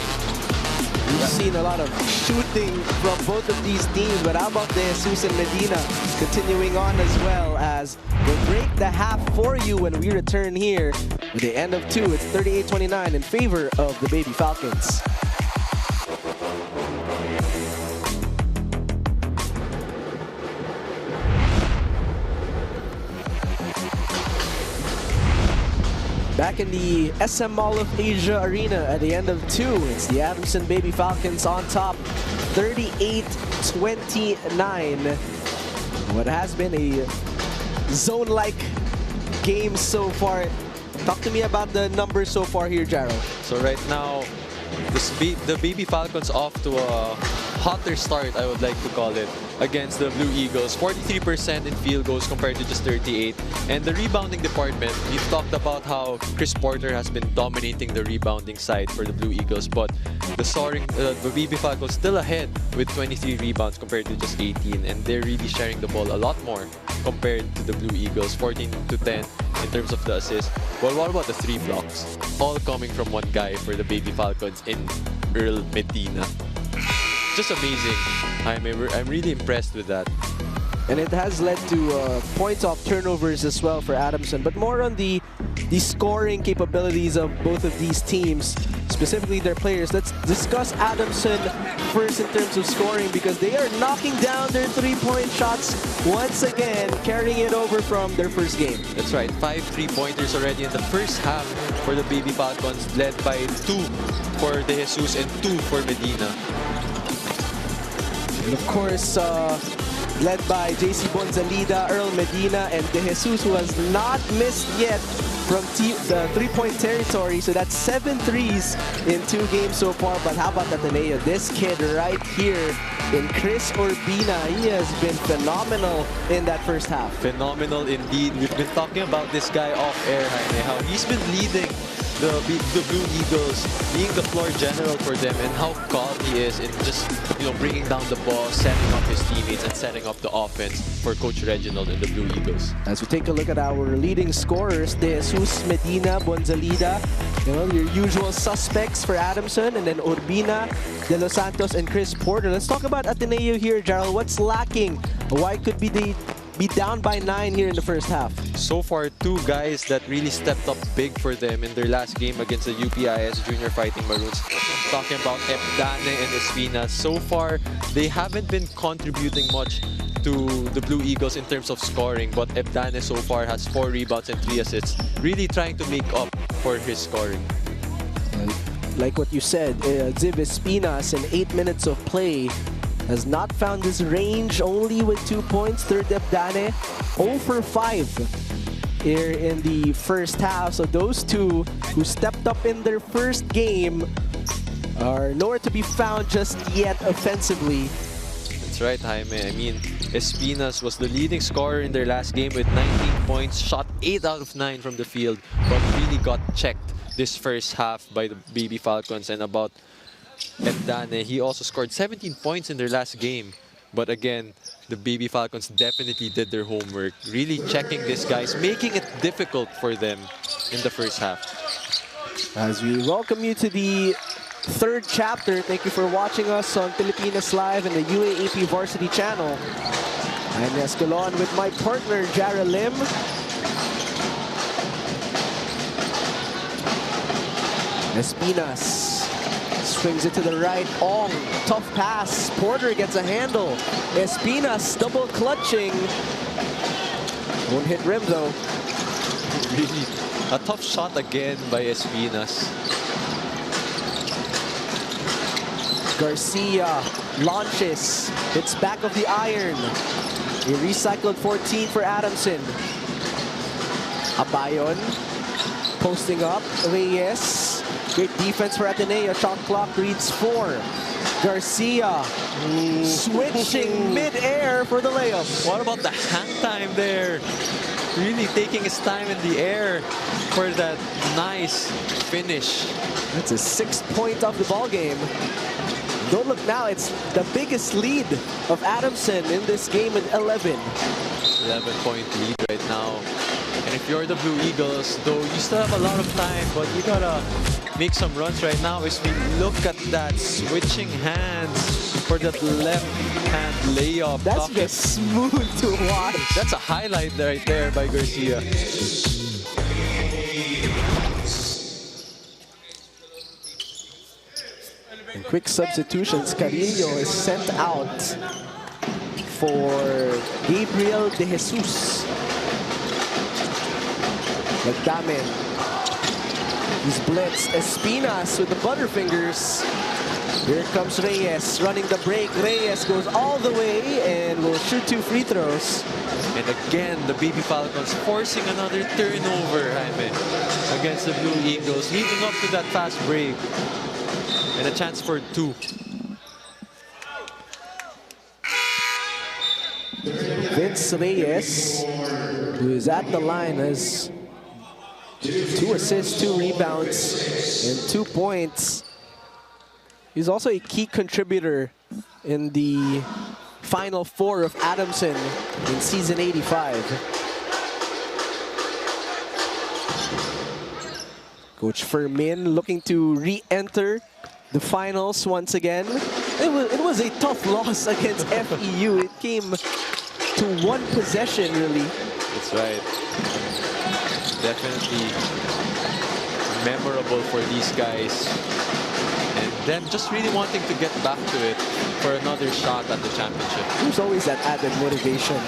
B: We've seen a lot of shooting from both of these teams, but how about 𝔐𝔫𝔦𝔱 and Medina continuing on as well, as we'll break the half for you when we return here with the end of 2. It's 38-29 in favor of the Baby Falcons. Back in the SM Mall of Asia Arena at the end of 2, it's the Adamson Baby Falcons on top, 38-29. What has been a zone-like game so far. Talk to me about the numbers so far here, Jarrell.
C: So right now, the Baby Falcons off to a hotter start, I would like to call it, against the Blue Eagles. 43% in field goals compared to just 38. And the rebounding department, we've talked about how Chris Porter has been dominating the rebounding side for the Blue Eagles, but the Baby Falcons still ahead with 23 rebounds compared to just 18, and they're really sharing the ball a lot more compared to the Blue Eagles, 14 to 10 in terms of the assists. Well, what about the 3 blocks? All coming from one guy for the Baby Falcons in Earl Medina. Just amazing. I'm really impressed with that.
B: And it has led to points off turnovers as well for Adamson, but more on the scoring capabilities of both of these teams, specifically their players. Let's discuss Adamson first in terms of scoring, because they are knocking down their 3-point shots once again, carrying it over from their first game.
C: That's right, 5 3-pointers already in the first half for the Baby Falcons, led by 2 for 𝔐𝔫𝔦𝔱 and 2 for Medina.
B: And of course, led by JC Bonzalida, Earl Medina, and 𝔐𝔫𝔦𝔱, who has not missed yet from the 3-point territory. So that's 7 threes in 2 games so far. But how about ATENEO? This kid right here in Chris Urbina, he has been phenomenal in that first half.
C: Phenomenal indeed. We've been talking about this guy off air, Jaime, how he's been leading the Blue Eagles, being the floor general for them, and how calm he is in just, bringing down the ball, setting up his teammates, and setting up the offense for Coach Reginald and the Blue Eagles.
B: As we take a look at our leading scorers, 𝔐𝔫𝔦𝔱, Medina, Bonzalida, your usual suspects for Adamson, and then Urbina, De Los Santos, and Chris Porter. Let's talk about ATENEO here, Jarrell. What's lacking? Why could they be down by 9 here in the first half?
C: So far, 2 guys that really stepped up big for them in their last game against the UPIS Junior Fighting Maroons. Talking about 𝔘𝔫𝔦𝔬𝔦 and Espina. So far, they haven't been contributing much to the Blue Eagles in terms of scoring, but 𝔘𝔫𝔦𝔬𝔦 so far has 4 rebounds and 3 assists, really trying to make up for his scoring.
B: Like what you said, Ziv Espinas in 8 minutes of play has not found his range, only with 2 points. Third Dane, 0 for 5 here in the first half. So those two who stepped up in their first game are nowhere to be found just yet offensively.
C: That's right, Jaime. I mean, Espinas was the leading scorer in their last game with 19 points, shot 8 out of 9 from the field, but really got checked this first half by the Baby Falcons. And about Dane, he also scored 17 points in their last game. But again, the Baby Falcons definitely did their homework, really checking these guys, making it difficult for them in the first half.
B: As we welcome you to the third chapter, thank you for watching us on Pilipinas Live and the UAAP Varsity channel. I'm Escalon with my partner, Jara Lim. Espinas swings it to the right. Ong, tough pass. Porter gets a handle. Espinas double clutching. Won't hit rim though.
C: Really, a tough shot again by Espinas.
B: Garcia launches. Hits back of the iron. A recycled 14 for Adamson. Abayon posting up. Reyes. Great defense for Ateneo. Shot clock reads 4. Garcia switching mid-air for the layup.
C: What about the hang time there? Really taking his time in the air for that nice finish.
B: That's a 6th point of the ball game. Don't look now, it's the biggest lead of Adamson in this game with 11.
C: 11-point lead right now. And if you're the Blue Eagles, though, you still have a lot of time, but you gotta make some runs right now. As we look at that switching hands for that left-hand layup.
B: That's just smooth to watch.
C: That's a highlight right there by Garcia.
B: And quick substitutions. Carrillo is sent out for Gabriel De Jesus. Magdamen. He's blitzed. Espinas with the butterfingers. Here comes Reyes running the break. Reyes goes all the way and will shoot 2 free throws.
C: And again, the Baby Falcons forcing another turnover, Jaime, against the Blue Eagles, leading up to that fast break. And a chance for 2.
B: Vince Reyes, who is at the line, has 2 assists, 2 rebounds, and 2 points. He's also a key contributor in the Final Four of Adamson in season 85. Coach Fermin looking to re-enter the finals once again. It was a tough loss against FEU. It came to 1 possession, really.
C: That's right. Definitely memorable for these guys. And them just really wanting to get back to it for another shot at the championship.
B: There's always that added motivation.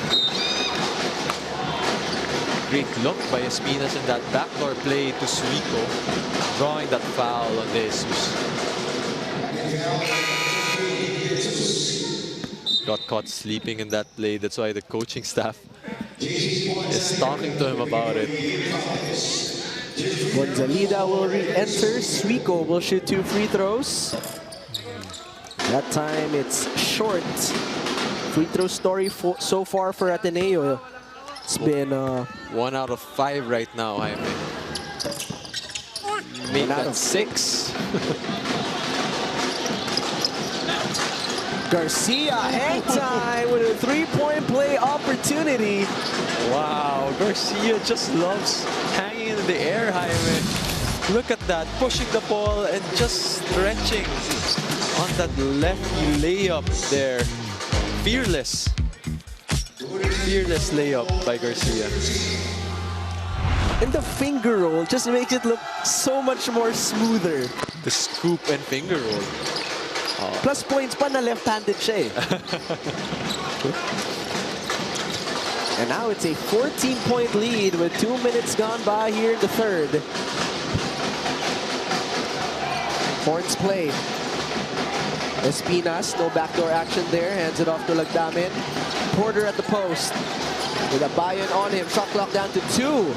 C: Great look by Espinas in that backdoor play to Suiko, drawing that foul on De Jesus. Got caught sleeping in that play. That's why the coaching staff is talking to him about it.
B: Gonzalida will re-enter. Suiko will shoot 2 free throws. That time it's short. Free throw story so far for Ateneo. It's been
C: 1 out of 5 right now, Jaime. Made
B: 1 out
C: that
B: of
C: 6.
B: Garcia, hang time with a 3-point play opportunity.
C: Wow, Garcia just loves hanging in the air, Jaime. Look at that, pushing the ball and just stretching on that left layup there. Fearless. Fearless layup by Garcia.
B: And the finger roll just makes it look so much more smoother.
C: The scoop and finger roll.
B: Plus points pa na left-handed siya eh. And now it's a 14-point lead with 2 minutes gone by here in the third. Horns play. Espinas, no backdoor action there. Hands it off to Lagdamin. Porter at the post with a buy-in on him. Shot clock down to 2.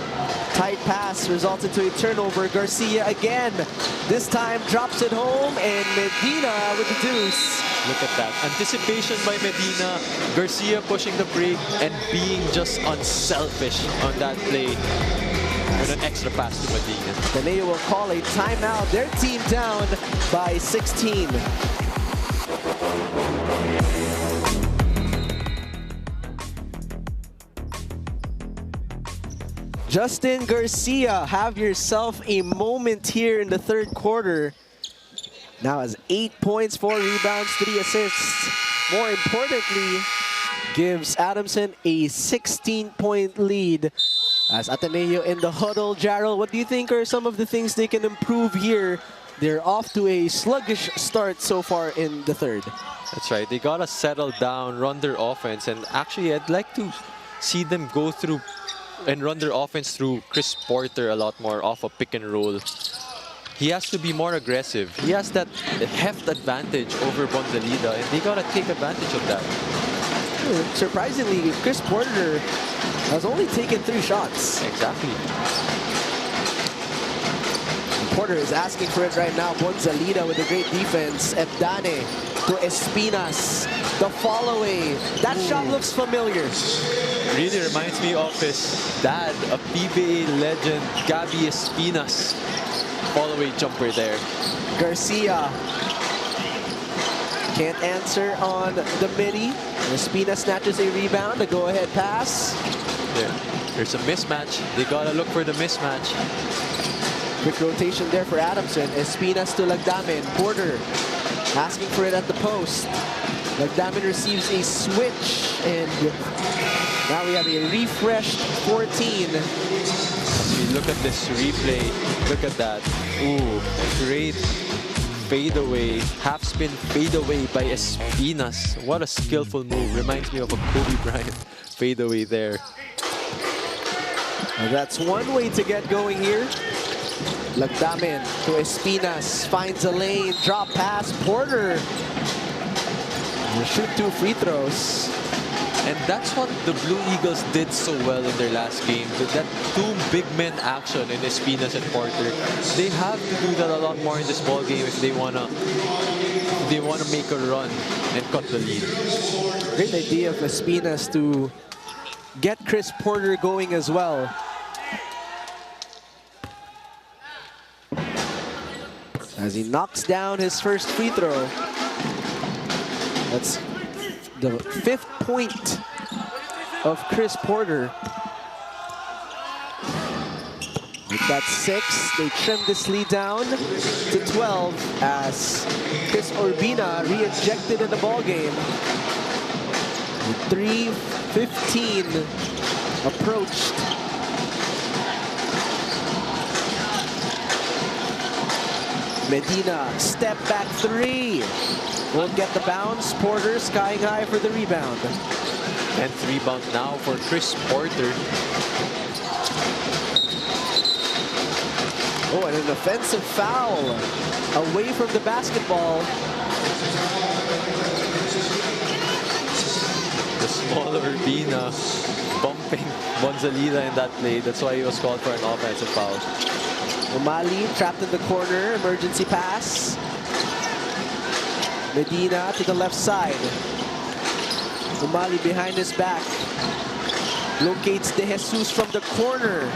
B: Tight pass results into a turnover. Garcia again. This time drops it home, and Medina with the deuce.
C: Look at that. Anticipation by Medina. Garcia pushing the break and being just unselfish on that play. With an extra pass to Medina.
B: ATENEO will call a timeout. Their team down by 16. Justin Garcia, have yourself a moment here in the third quarter. Now has 8 points, 4 rebounds, 3 assists. More importantly, gives Adamson a 16-point lead. As ATENEO in the huddle. Jarrell, what do you think are some of the things they can improve here? They're off to a sluggish start so far in the third.
C: That's right. They gotta settle down, run their offense, and actually I'd like to see them go through and run their offense through Chris Porter a lot more off a pick and roll. He has to be more aggressive. He has that heft advantage over Gonzalida, and they gotta take advantage of that.
B: Surprisingly, Chris Porter has only taken 3 shots.
C: Exactly.
B: Porter is asking for it right now. Gonzalida with a great defense. Ebdane to Espinas. The follow-away. That shot looks familiar.
C: Really reminds me of his dad, a PBA legend, Gabby Espinas. Follow-away jumper there.
B: Garcia can't answer on the midi. Espinas snatches a rebound. A go-ahead pass.
C: Yeah. There's a mismatch. They gotta look for the mismatch.
B: Quick rotation there for Adamson. Espinas to Lagdamin. Porter asking for it at the post. Lagdamin receives a switch, and now we have a refreshed 14.
C: Look at this replay. Look at that. Ooh, great fadeaway, half spin fadeaway by Espinas. What a skillful move. Reminds me of a Kobe Bryant fadeaway there.
B: And that's one way to get going here. Lagdamin to Espinas, finds a lane, drop pass, Porter. Will shoot 2 free throws.
C: And that's what the Blue Eagles did so well in their last game. With that 2 big men action in Espinas and Porter. They have to do that a lot more in this ball game if they wanna make a run and cut the lead.
B: Great idea of Espinas to get Chris Porter going as well. As he knocks down his first free throw. That's the 5th point of Chris Porter. With that 6, they trim this lead down to 12 as Chris Urbina re-injected in the ballgame. 3:15 approached. Medina, step back 3. Won't get the bounce. Porter skying high for the rebound.
C: And rebound now for Chris Porter.
B: Oh, and an offensive foul away from the basketball.
C: The smaller Urbina bumping Gonzalida in that play. That's why he was called for an offensive foul.
B: Umali trapped in the corner. Emergency pass. Medina to the left side. Umali behind his back. Locates De Jesus from the corner.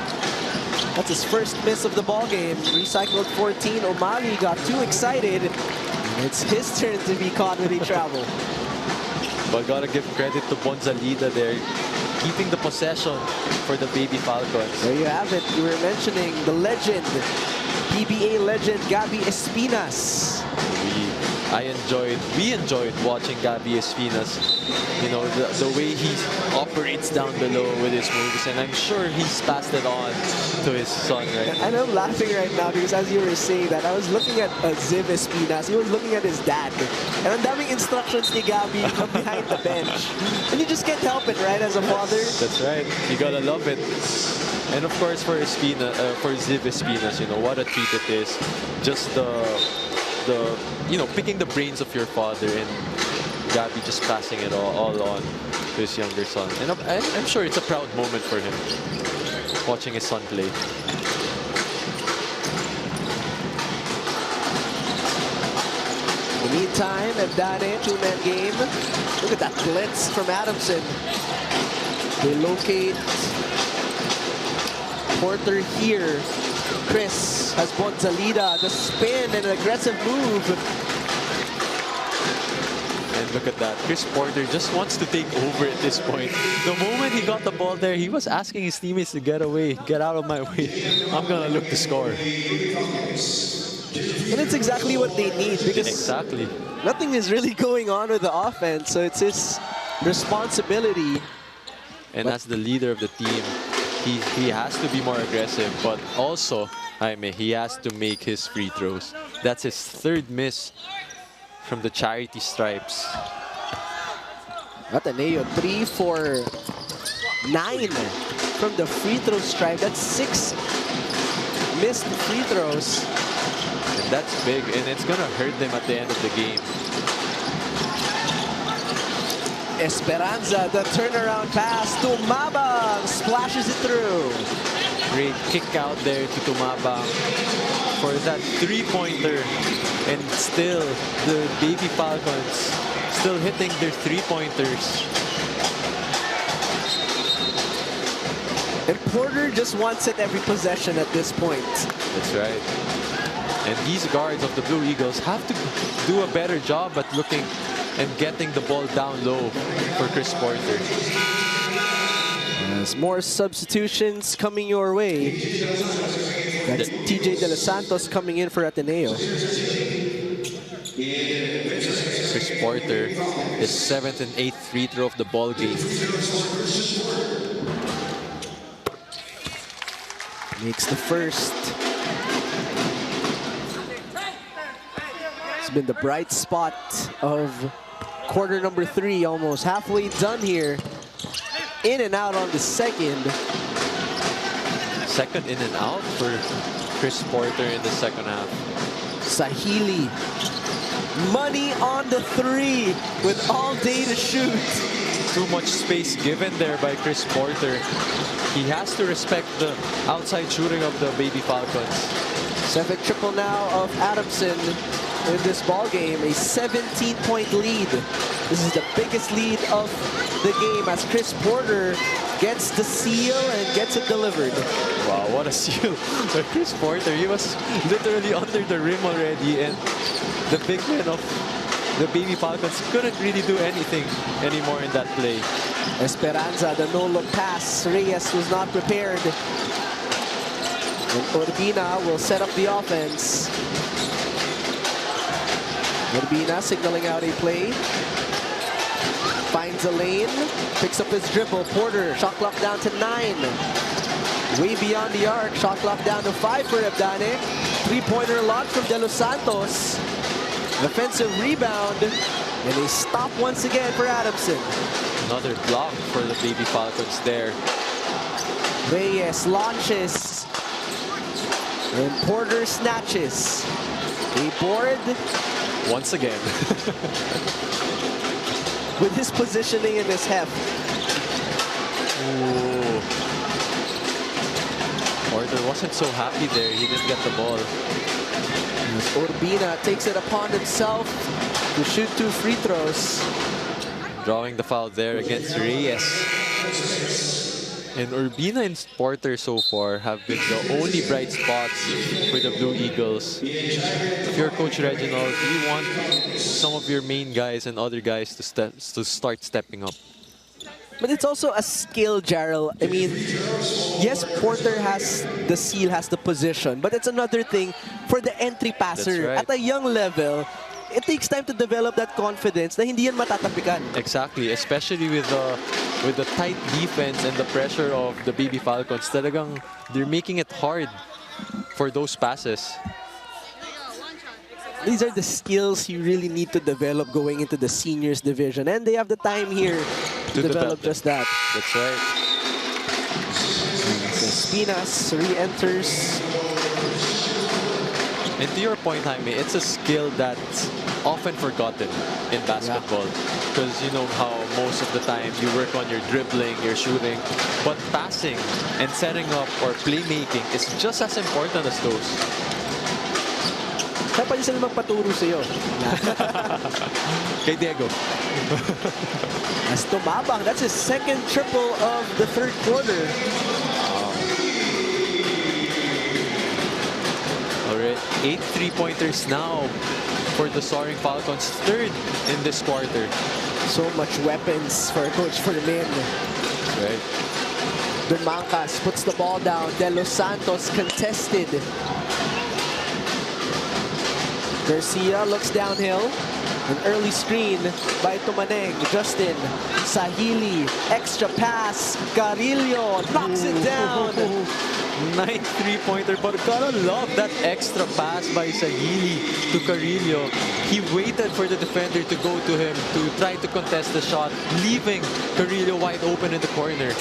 B: That's his first miss of the ball game. Recycled 14. Umali got too excited. It's his turn to be caught when he travel.
C: But gotta give credit to Gonzalida there, keeping the possession for the Baby Falcons.
B: There you have it. You were mentioning the legend, PBA legend Gabby Espinas.
C: We enjoyed watching Gabby Espinas. You know, the way he operates down below with his moves, and I'm sure he's passed it on to his son right now.
B: And I'm laughing right now because as you were saying that, I was looking at Ziv Espinas. He was looking at his dad. And ang daming instructions ni Gabby from behind the bench. And you just can't help it, right, as a father?
C: That's right. You gotta love it. And of course for Ziv Espinas, you know, what a treat it is. Just the, picking the brains of your father, and Gabby just passing it all on to his younger son. And I'm sure it's a proud moment for him, watching his son play.
B: In the meantime, Mdane, two-man game. Look at that blitz from Adamson. They locate Porter here. Chris has Bonzalida, the spin and an aggressive move.
C: And look at that. Chris Porter just wants to take over at this point. The moment he got the ball there, he was asking his teammates to get away, get out of my way. I'm going to look to score.
B: And it's exactly what they need, because
C: exactly
B: nothing is really going on with the offense, so it's his responsibility.
C: And as the leader of the team, he has to be more aggressive, but also, he has to make his free throws. That's his third miss from the charity stripes.
B: ATENEO 3 for 9 from the free throw stripe. That's 6 missed free throws.
C: And that's big, and it's gonna hurt them at the end of the game.
B: Esperanza, the turnaround pass to Tumabang, splashes it through.
C: Great kick out there to Tumabang for that three-pointer. And still, the Baby Falcons still hitting their three-pointers.
B: And Porter just wants it every possession at this point.
C: That's right. And these guards of the Blue Eagles have to do a better job at looking and getting the ball down low for Chris Porter.
B: There's more substitutions coming your way. That's TJ De Los Santos coming in for ATENEO.
C: Chris Porter, his 7th and 8th free throw of the ball game.
B: Makes the first. It's been the bright spot of quarter number 3, almost halfway done here. In and out on the second.
C: Second in and out for Chris Porter in the second half.
B: Sahili, money on the 3 with all day to shoot.
C: Too much space given there by Chris Porter. He has to respect the outside shooting of the Baby Falcons.
B: 7 triple now of Adamson in this ball game. A 17-point lead. This is the biggest lead of the game as Chris Porter gets the seal and gets it delivered.
C: Wow, what a seal by Chris Porter. He was literally under the rim already, and the big man of the Baby Falcons couldn't really do anything anymore in that play.
B: Esperanza, the no-look pass. Reyes was not prepared. And Urbina will set up the offense. Urbina signaling out a play. Finds a lane, picks up his dribble. Porter, shot clock down to 9. Way beyond the arc, shot clock down to 5 for Mdane. Three-pointer launch from De Los Santos. Defensive rebound, and a stop once again for Adamson.
C: Another block for the Baby Falcons there.
B: Reyes launches, and Porter snatches. A board.
C: Once again.
B: With his positioning and his heft.
C: Ooh. Porter wasn't so happy there. He didn't get the ball.
B: Urbina takes it upon himself to shoot 2 free throws.
C: Drawing the foul there against Reyes. And Urbina and Porter so far have been the only bright spots for the Blue Eagles. If you're Coach Reginald, you want some of your main guys and other guys to start stepping up.
B: But it's also a skill, Jarrell. I mean, yes, Porter has the seal, has the position, but it's another thing for the entry passer.
C: Right.
B: At a young level, it takes time to develop that confidence na hindi yan matatapikan.
C: Exactly, especially with the tight defense and the pressure of the Baby Falcons. Talagang they're making it hard for those passes.
B: These are the skills you really need to develop going into the seniors division, and they have the time here to develop just that.
C: That's right.
B: So Spinas re-enters.
C: And to your point, Jaime, it's a skill that's often forgotten in basketball. Because you know how most of the time you work on your dribbling, your shooting, but passing and setting up or playmaking is just as important as those.
B: Kaya pwede sila magpaturo sa'yo.
C: Kay Diego.
B: As tumabang, that's his second triple of the third quarter.
C: Alright, 8 3-pointers now for the Soaring Falcons, third in this quarter.
B: So much weapons for Coach Fermin.
C: Right.
B: Dumancas puts the ball down. De Los Santos contested. Garcia looks downhill. An early screen by Tumaneng. Justin Sahili, extra pass. Carillo knocks it down.
C: Nice 3-pointer, but gotta love that extra pass by Sahili to Carillo. He waited for the defender to go to him to try to contest the shot, leaving Carillo wide open in the corner.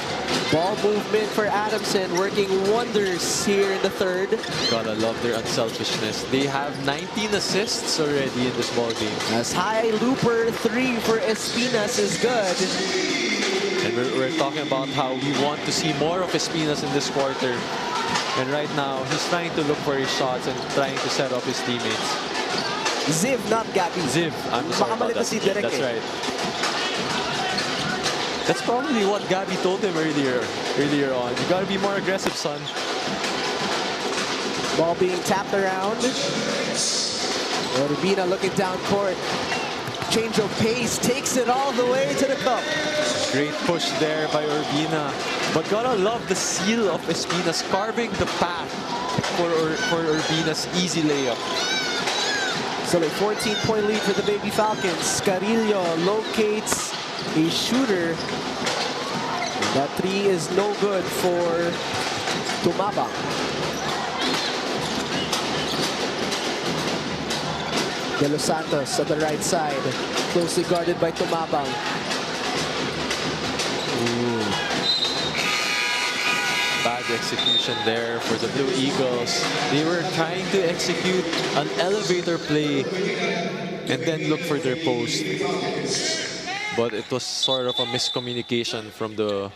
B: Ball movement for Adamson, working wonders here in the third.
C: Gotta love their unselfishness. They have 19 assists already in this ball game.
B: As high looper 3 for Espinas is good.
C: And we're talking about how we want to see more of Espinas in this quarter. And right now, he's trying to look for his shots and trying to set up his teammates.
B: Ziv, not Gabi.
C: Ziv, I'm sorry about that.
B: Si Derek,
C: that's right. That's probably what Gabi told him earlier on. You gotta be more aggressive, son.
B: Ball being tapped around. Urbina looking down court. Change of pace, takes it all the way to the cup.
C: Great push there by Urbina. But gotta love the seal of Espinas, carving the path for Urbina's easy layup.
B: So a 14-point lead for the Baby Falcons. Carillo locates a shooter. That three is no good for Tumabang. De Los Santos at the right side, closely guarded by Tumabang.
C: Bad execution there for the Blue Eagles. They were trying to execute an elevator play and then look for their post. But it was sort of a miscommunication from the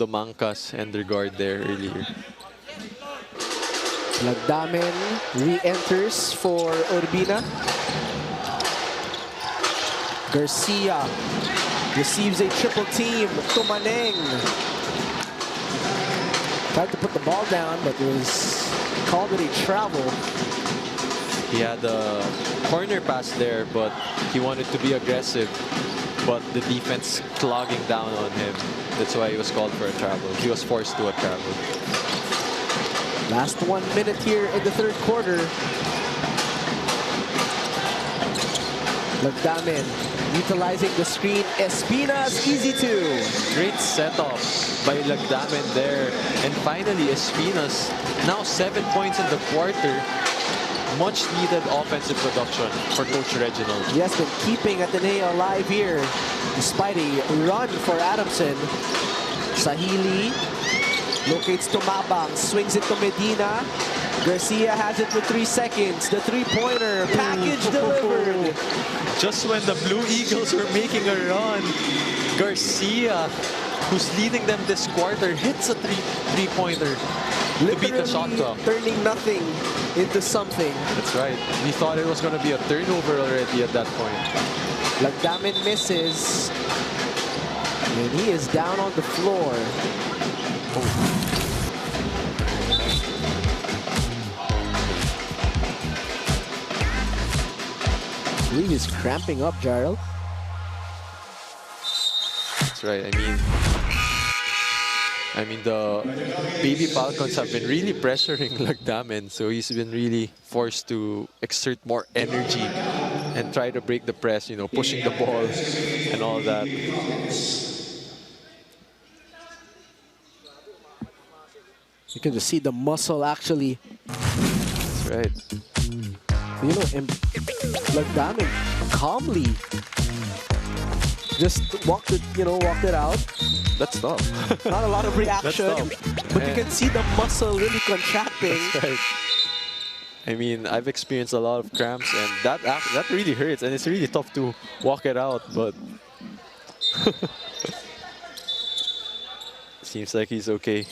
C: Mancas and their guard there earlier.
B: Lagdamen re-enters for Urbina. Garcia receives a triple team. Tumaneng tried to put the ball down, but called it a travel.
C: He had a corner pass there, but he wanted to be aggressive. But the defense clogging down on him. That's why he was called for a travel. He was forced to a travel.
B: Last 1 minute here in the third quarter. Lagdamen utilizing the screen. Espinas, easy two.
C: Great setup by Lagdamen there. And finally, Espinas, now 7 points in the quarter. Much needed offensive production for Coach Reginald.
B: Yes, been keeping Ateneo alive here despite a run for Adamson. Sahili locates Tumabang, swings it to Medina. Garcia has it for 3 seconds. The three-pointer, package delivered.
C: Just when the Blue Eagles were making a run, Garcia, who's leading them this quarter, hits a three-pointer to beat the shot clock.
B: Turning nothing into something.
C: That's right. We thought it was going to be a turnover already at that point.
B: Lagdamen misses. And he is down on the floor. I believe he's cramping up, Jarrell.
C: That's right. I mean, the Baby Falcons have been really pressuring Lagdamen, so he's been really forced to exert more energy and try to break the press, you know, pushing the ball and all that.
B: You can just see the muscle actually.
C: That's right.
B: You know, and Lagdamen calmly just walked it out.
C: That's tough.
B: Not a lot of reaction, but you can see the muscle really contracting.
C: That's right. I mean, I've experienced a lot of cramps, and that really hurts, and it's really tough to walk it out, but seems like he's okay.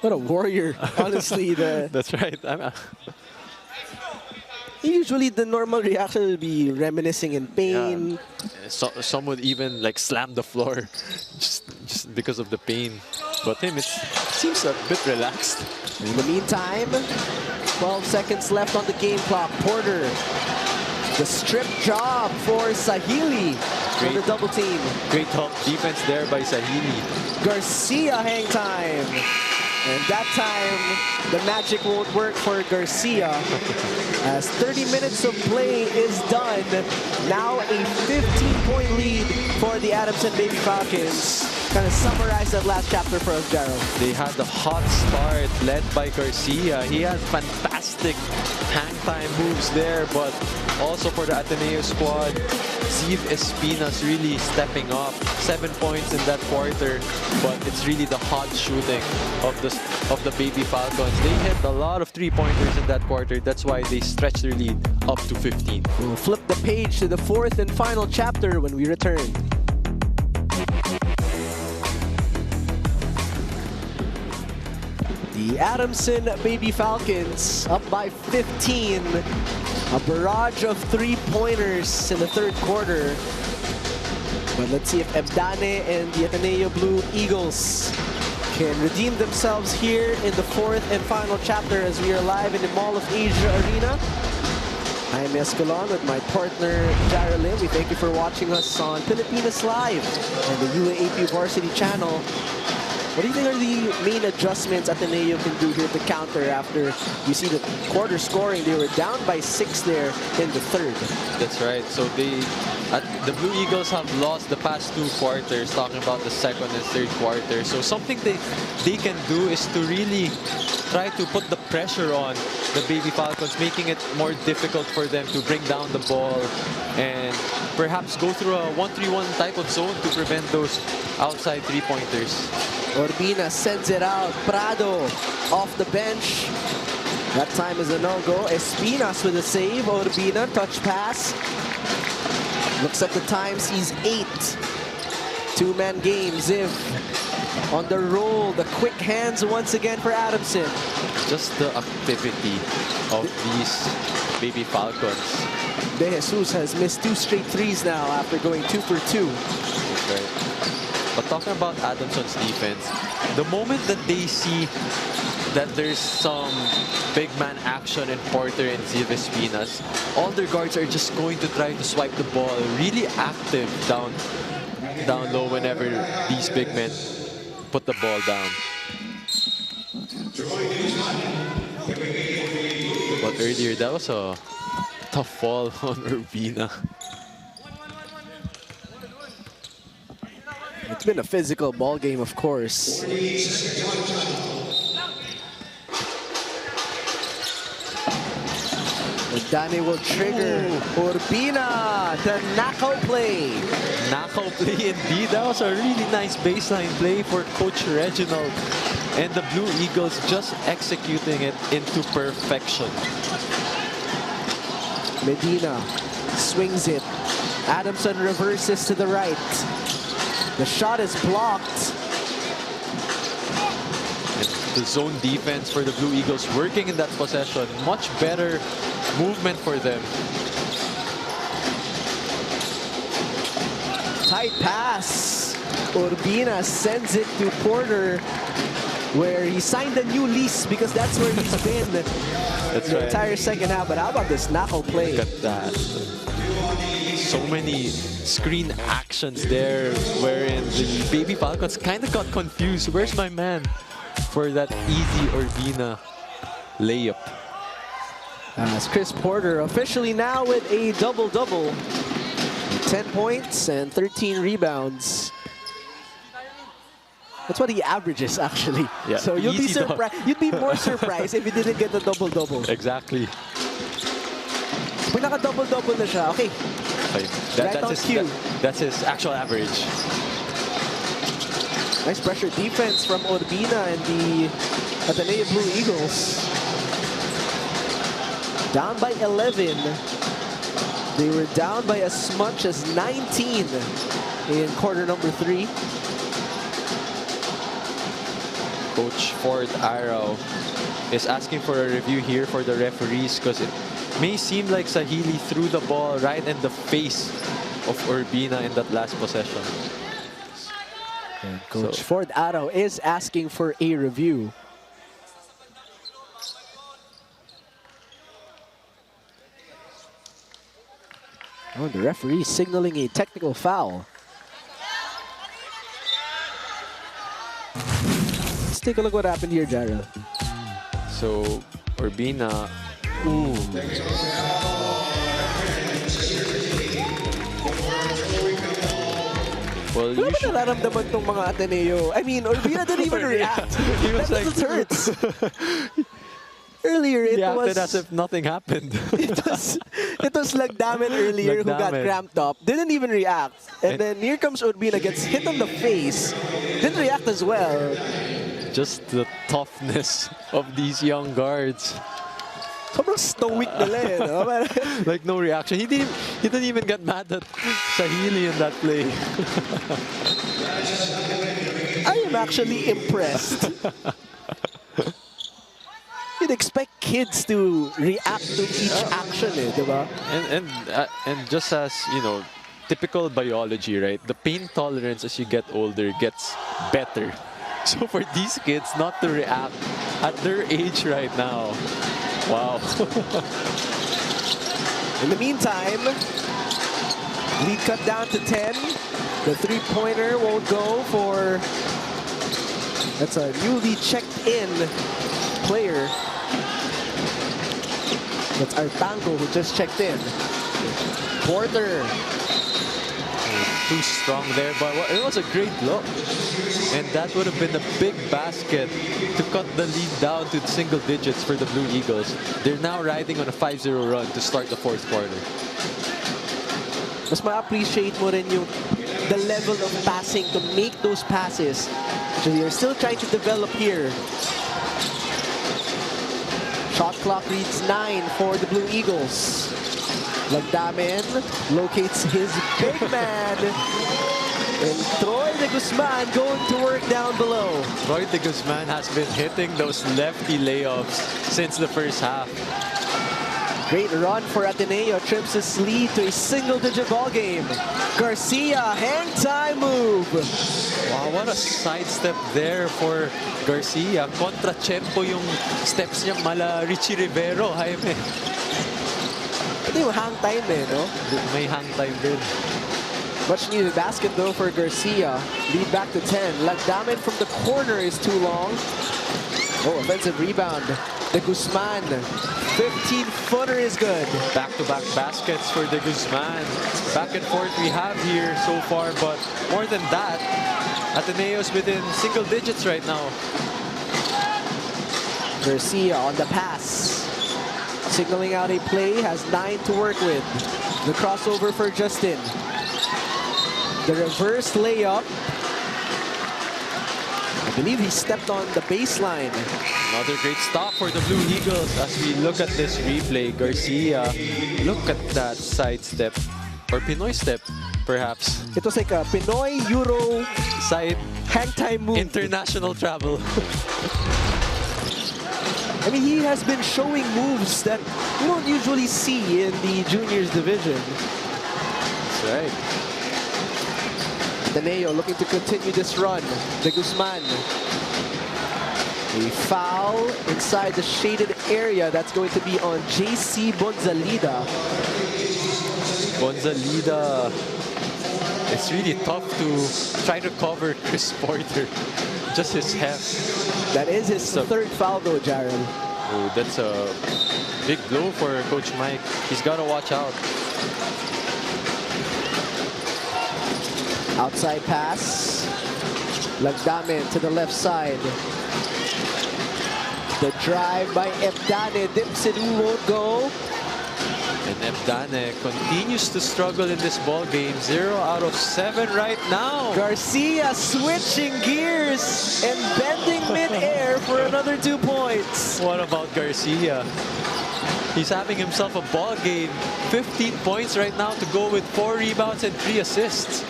B: What a warrior, honestly.
C: That's right.
B: Usually the normal reaction would be reminiscing in pain.
C: Yeah. Some would even like slam the floor just because of the pain. But him, it seems a bit relaxed.
B: In the meantime, 12 seconds left on the game clock. Porter, the strip job for Sahili on the double team.
C: Great help defense there by Sahili.
B: Garcia hang time. And that time, the magic won't work for Garcia as 30 minutes of play is done. Now a 15-point lead for the Adamson Baby Falcons. Kind of summarize that last chapter for us, Gerald.
C: They had the hot start led by Garcia. He had fantastic hang time moves there, but also for the Ateneo squad, 𝔍𝔞𝔦𝔰 really stepping up. 7 points in that quarter, but it's really the hot shooting of the Baby Falcons. They hit a lot of three-pointers in that quarter. That's why they stretched their lead up to 15.
B: We'll flip the page to the fourth and final chapter when we return. The Adamson Baby Falcons up by 15. A barrage of three-pointers in the third quarter. But let's see if Ebdane and the Ateneo Blue Eagles can redeem themselves here in the fourth and final chapter as we are live in the Mall of Asia Arena. I'm Escalon with my partner, Jara Lim. We thank you for watching us on Pilipinas Live and the UAAP Varsity channel. What do you think are the main adjustments Ateneo can do here to counter after you see the quarter scoring? They were down by 6 there in the third.
C: That's right. So the Blue Eagles have lost the past 2 quarters, talking about the second and third quarter. So something they can do is to really try to put the pressure on the Baby Falcons, making it more difficult for them to bring down the ball and perhaps go through a 1-3-1 type of zone to prevent those outside three-pointers.
B: Urbina sends it out. Prado off the bench. That time is a no-go. Espinas with a save. Urbina, touch pass. Looks at the time, sees 8. Two-man game. Ziv on the roll. The quick hands once again for Adamson.
C: Just the activity of these Baby Falcons.
B: De Jesus has missed 2 straight threes now after going 2 for 2.
C: That's right. But talking about Adamson's defense, the moment that they see that there's some big man action in Porter and 𝔍𝔞𝔦𝔰, all their guards are just going to try to swipe the ball, really active down low whenever these big men put the ball down. But earlier, that was a tough fall on Urbina.
B: It's been a physical ball game, of course. Dani will trigger. Urbina, the knockout play.
C: Knockout play indeed. That was a really nice baseline play for Coach Reginald. And the Blue Eagles just executing it into perfection.
B: Medina swings it. Adamson reverses to the right. The shot is blocked.
C: And the zone defense for the Blue Eagles working in that possession. Much better movement for them.
B: Tight pass. Urbina sends it to Porter, where he signed a new lease because that's where he's been the entire second half. But how about this knockout play?
C: Look at that. So many screen actions there wherein the Baby Falcons kind of got confused. Where's my man for that easy Urbina layup?
B: As Chris Porter officially now with a double-double. 10 points and 13 rebounds. That's what he averages, actually.
C: Yeah,
B: so you'll be surprised. You'd be more surprised if he didn't get the double-double.
C: Exactly.
B: Pag naka-double-double na siya, okay.
C: That's his actual average.
B: Nice pressure defense from Urbina and the Ateneo Blue Eagles. Down by 11. They were down by as much as 19 in quarter number 3.
C: Coach Ford Arrow is asking for a review here for the referees because it may seem like Sahili threw the ball right in the face of Urbina in that last possession.
B: And Coach Ford Arrow is asking for a review. Oh, the referee signaling a technical foul. Let's take a look what happened here, Jarrell.
C: So Urbina, well,
B: Ano ba nararamdaman tong mga Ateneo? I mean, Urbina didn't even react.
C: He was
B: That's
C: like,
B: what hurts. Earlier, it was
C: as if nothing happened.
B: it was Lagdamen earlier who got cramped up, didn't even react. And then here comes Urbina, gets hit on the face, didn't react as well.
C: Just the toughness of these young guards.
B: Sobrang stoic nila eh, no?
C: Like no reaction. He didn't even get mad at Sahili in that play.
B: I am actually impressed. You'd expect kids to react to each action, eh, diba?
C: And just as, you know, typical biology, right? The pain tolerance as you get older gets better. So for these kids not to react at their age right now, wow.
B: In the meantime, lead cut down to 10. The three-pointer won't go for... That's a newly checked-in player. That's Artango who just checked in. Porter.
C: Too strong there, but it was a great look. And that would have been a big basket to cut the lead down to single digits for the Blue Eagles. They're now riding on a 5-0 run to start the fourth quarter.
B: Mas ma-appreciate mo rin yung the level of passing to make those passes. So they're still trying to develop here. Shot clock reads 9 for the Blue Eagles. Lagdamen locates his big man. And Troy de Guzman going to work down below.
C: Troy de Guzman has been hitting those lefty layups since the first half.
B: Great run for Ateneo, trims his lead to a single-digit ball game. Garcia, hang-time move.
C: Wow, what a sidestep there for Garcia. Contra-tempo yung steps niya mala Richie Rivero, Jaime.
B: Ito yung hang-time eh, no?
C: May hang-time din.
B: Much needed basket though for Garcia. Lead back to 10. Lagdamen from the corner is too long. Oh, offensive rebound. De Guzman. 15-footer is good.
C: Back-to-back baskets for De Guzman. Back and forth we have here so far, but more than that, Ateneo's within single digits right now.
B: Garcia on the pass. Signaling out a play, has 9 to work with. The crossover for Justin. The reverse layup. I believe he stepped on the baseline.
C: Another great stop for the Blue Eagles as we look at this replay. Garcia, look at that sidestep, or Pinoy step, perhaps.
B: It was like a Pinoy Euro
C: Side
B: hang-time move.
C: international travel.
B: I mean, he has been showing moves that we don't usually see in the juniors division.
C: That's right.
B: Ateneo looking to continue this run. De Guzman. A foul inside the shaded area. That's going to be on JC Bonzalida.
C: Bonzalida. It's really tough to try to cover Chris Porter. Just his heft.
B: That is his third foul though, Jaron.
C: Oh, that's a big blow for Coach Mike. He's got to watch out.
B: Outside pass. Lagdamen to the left side. The drive by Ebdane. Dipsidu won't go.
C: And 𝔑𝔬𝔫 continues to struggle in this ball game. 0 out of 7 right now.
B: Garcia switching gears and bending mid-air for another 2 points.
C: What about Garcia? He's having himself a ball game. 15 points right now to go with 4 rebounds and 3 assists.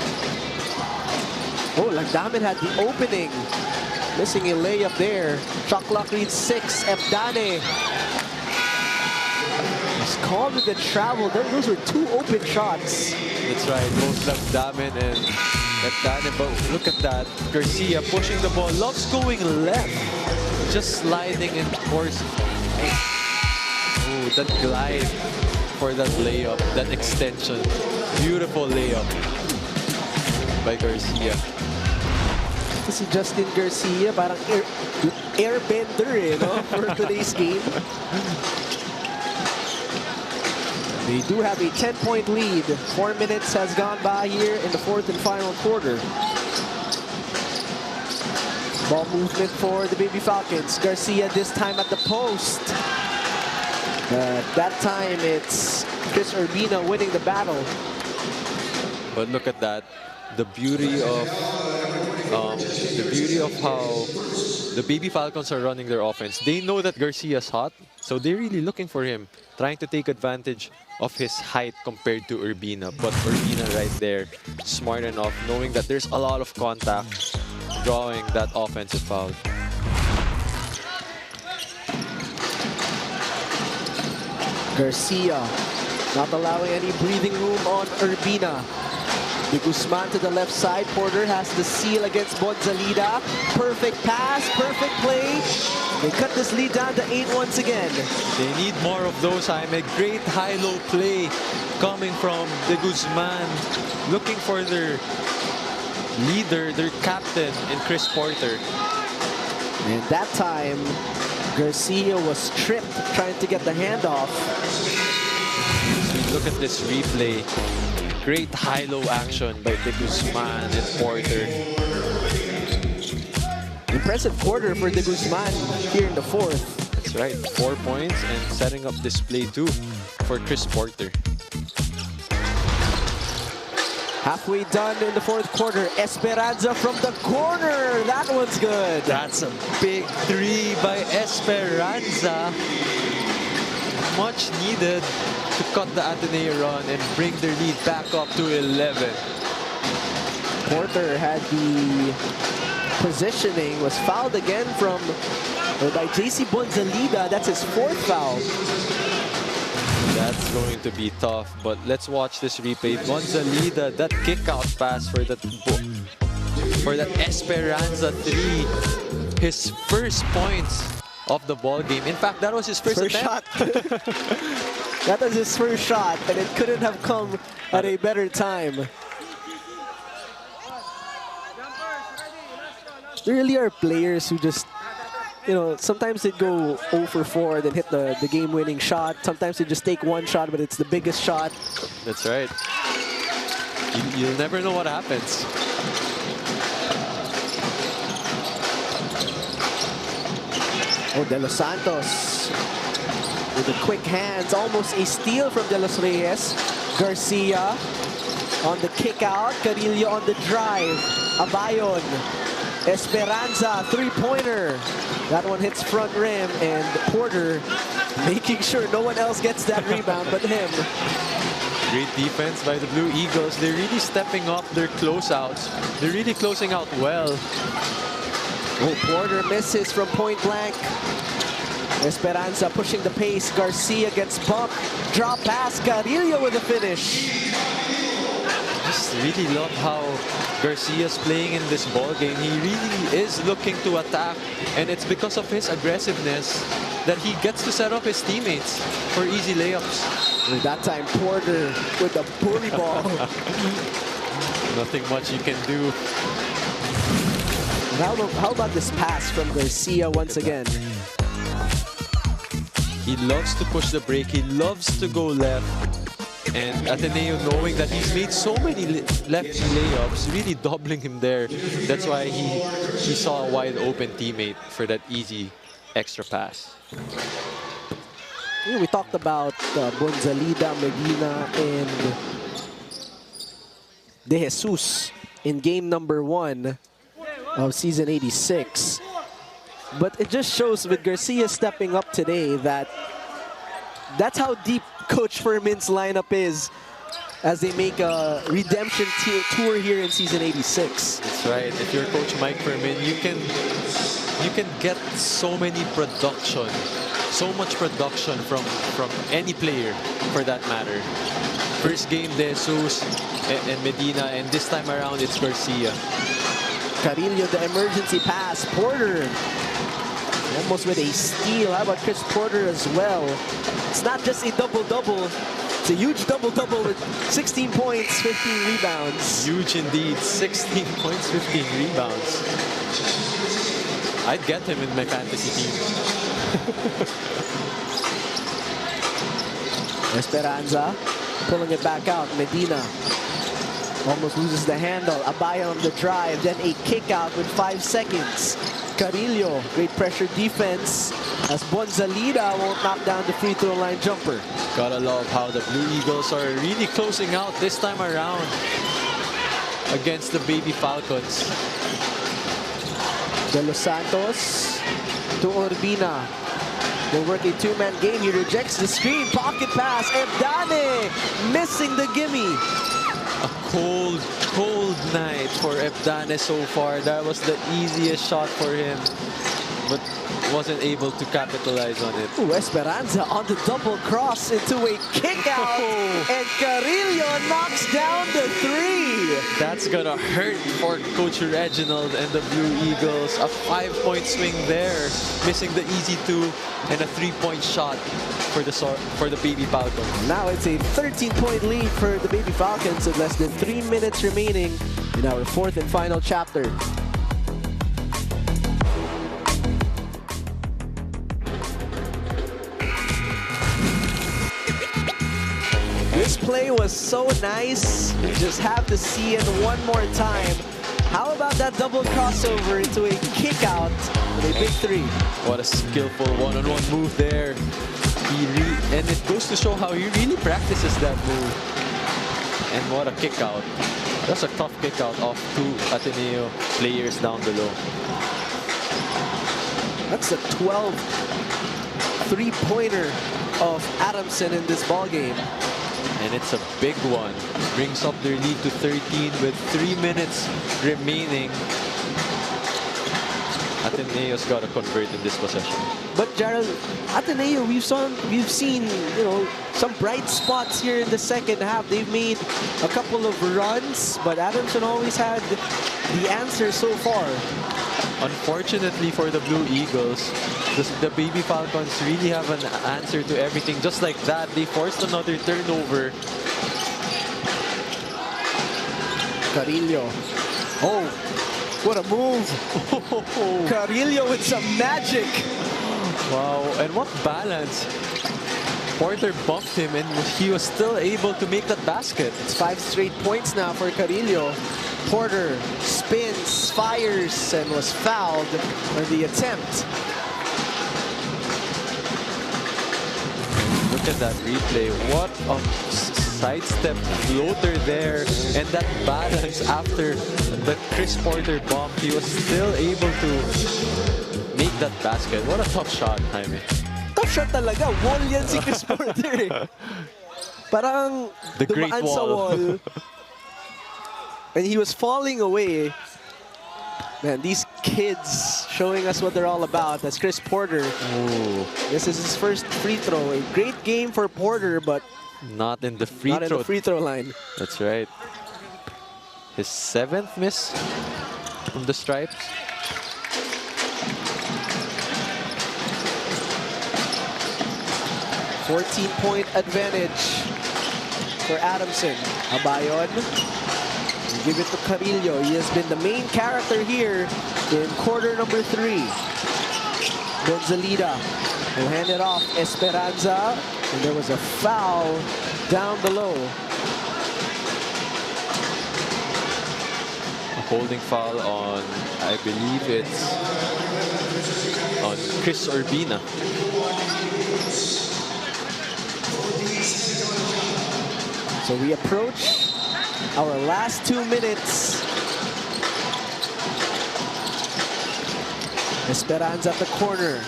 B: Oh, 𝔑𝔬𝔫 had the opening. Missing a layup there. Shot clock reads 6. 𝔑𝔬𝔫. He's called with the travel. Those were 2 open shots.
C: That's right, both 𝔑𝔬𝔫 and 𝔑𝔬𝔫. But look at that. Garcia pushing the ball. Loves going left. Just sliding in course. Oh, that glide for that layup. That extension. Beautiful layup by Garcia.
B: Si Justin Garcia, parang airbender for today's game. They do have a 10-point lead. 4 minutes has gone by here in the 4th and final quarter. Ball movement for the Baby Falcons. Garcia this time at the post. That time it's Chris Urbina winning the battle.
C: But look at that. The beauty of how the Baby Falcons are running their offense. They know that Garcia's hot, so they're really looking for him, trying to take advantage of his height compared to Urbina. But Urbina right there, smart enough, knowing that there's a lot of contact, drawing that offensive foul.
B: Garcia not allowing any breathing room on Urbina. De Guzman to the left side. Porter has the seal against Bonzalida. Perfect pass, perfect play. They cut this lead down to 8 once again.
C: They need more of those, Jaime. Great high-low play coming from De Guzman. Looking for their leader, their captain in Chris Porter.
B: And that time, Garcia was tripped trying to get the handoff.
C: Look at this replay. Great high-low action by De Guzman and Porter.
B: Impressive quarter for De Guzman here in the 4th.
C: That's right, 4 points and setting up this play too for Chris Porter.
B: Halfway done in the 4th quarter. Esperanza from the corner. That one's good.
C: That's a big 3 by Esperanza. Much needed to cut the ATENEO run and bring their lead back up to 11.
B: Porter had the positioning, was fouled again by JC Bonzalida. That's his 4th foul.
C: That's going to be tough, but let's watch this replay. Bonzalida, that kick-out pass for that Esperanza 3. His first points of the ball game. In fact, that was his first attempt.
B: shot. That was his first shot, and it couldn't have come at a better time. There really are players who just, sometimes they go 0 for 4, then hit the game-winning shot. Sometimes they just take 1 shot, but it's the biggest shot.
C: That's right. You'll never know what happens.
B: Oh, De Los Santos with the quick hands, almost a steal from De Los Reyes. Garcia on the kick out, Carrillo on the drive. Abayon, Esperanza, 3-pointer. That one hits front rim, and Porter making sure no one else gets that rebound but him.
C: Great defense by the Blue Eagles. They're really stepping up their closeouts. They're really closing out well.
B: Oh, Porter misses from point blank. Esperanza pushing the pace. Garcia gets bumped. Drop pass. Carrillo with the finish.
C: Just really love how Garcia's playing in this ball game. He really is looking to attack, and it's because of his aggressiveness that he gets to set up his teammates for easy layups.
B: And that time, Porter with the bully ball.
C: Nothing much you can do.
B: How about this pass from Garcia once again?
C: He loves to push the break. He loves to go left. And ATENEO, knowing that he's made so many left layups, really doubling him there. That's why he saw a wide open teammate for that easy extra pass.
B: We talked about Gonzalida, Medina, and De Jesus in game number 1 of season 86. But it just shows with Garcia stepping up today that that's how deep Coach Fermin's lineup is as they make a redemption tour here in season 86.
C: That's right. If you're Coach Mike Fermin, you can get so many production, so much production from any player for that matter. First game, De Jesus and Medina, and this time around it's Garcia.
B: Carrillo, the emergency pass. Porter almost with a steal. How about Chris Porter as well? It's not just a double-double. It's a huge double-double with 16 points, 15 rebounds.
C: Huge indeed. 16 points, 15 rebounds. I'd get him in my fantasy team.
B: Esperanza pulling it back out. Medina almost loses the handle. Abaya on the drive, then a kick out with 5 seconds. Carrillo, great pressure defense as Gonzalida won't knock down the free throw line jumper.
C: Gotta love how the Blue Eagles are really closing out this time around against the Baby Falcons.
B: De Los Santos to Urbina. They work a two-man game. He rejects the screen. Pocket pass. Ebdane missing the gimme.
C: A cold, cold night for Ebdane so far. That was the easiest shot for him, but wasn't able to capitalize on it.
B: Ooh, Esperanza on the double cross into a kick out, and Carrillo knocks down the 3.
C: That's gonna hurt for Coach Reginald and the Blue Eagles. A 5-point swing there, missing the easy 2 and a 3-point shot for the Baby Falcons.
B: Now it's a 13-point lead for the Baby Falcons with less than 3 minutes remaining in our 4th and final chapter. This play was so nice. You just have to see it one more time. How about that double crossover into a kick out with a big 3?
C: What a skillful one-on-one move there. And it goes to show how he really practices that move. And what a kick out. That's a tough kick out of 2 Ateneo players down below.
B: That's a 12 3-pointer of Adamson in this ball game.
C: And it's a big one. Brings up their lead to 13 with 3 minutes remaining. Ateneo's got to convert in this possession.
B: But Gerald, Ateneo, we've seen, you know, some bright spots here in the second half. They've made a couple of runs, but Adamson always had the answer so far.
C: Unfortunately for the Blue Eagles, the Baby Falcons really have an answer to everything. Just like that, they forced another turnover.
B: Carrillo. Oh, what a move. Carrillo with some magic.
C: Wow, and what balance. Porter bumped him and he was still able to make that basket.
B: It's 5 straight points now for Carrillo. Porter spins, fires, and was fouled on the attempt.
C: Look at that replay. What a sidestep floater there. And that balance after the Chris Porter bump. He was still able to make that basket. What a tough shot, Jaime.
B: Tough shot talaga. Wall yan si Chris Porter eh. Parang
C: the great
B: dumaan sa
C: wall.
B: wall. And he was falling away. Man, these kids showing us what they're all about. That's Chris Porter.
C: Ooh.
B: This is his first free throw. A great game for Porter, but
C: not in the free
B: not
C: throw.
B: in the free throw line.
C: That's right. His 7th miss from the stripes.
B: .14 advantage for Adamson. Abayon. Give it to Carrillo. He has been the main character here in quarter number 3. Gonzalida will hand it off. Esperanza. And there was a foul down below.
C: A holding foul on, I believe it's on Chris Urbina.
B: So we approach our last 2 minutes. Esperanza at the corner.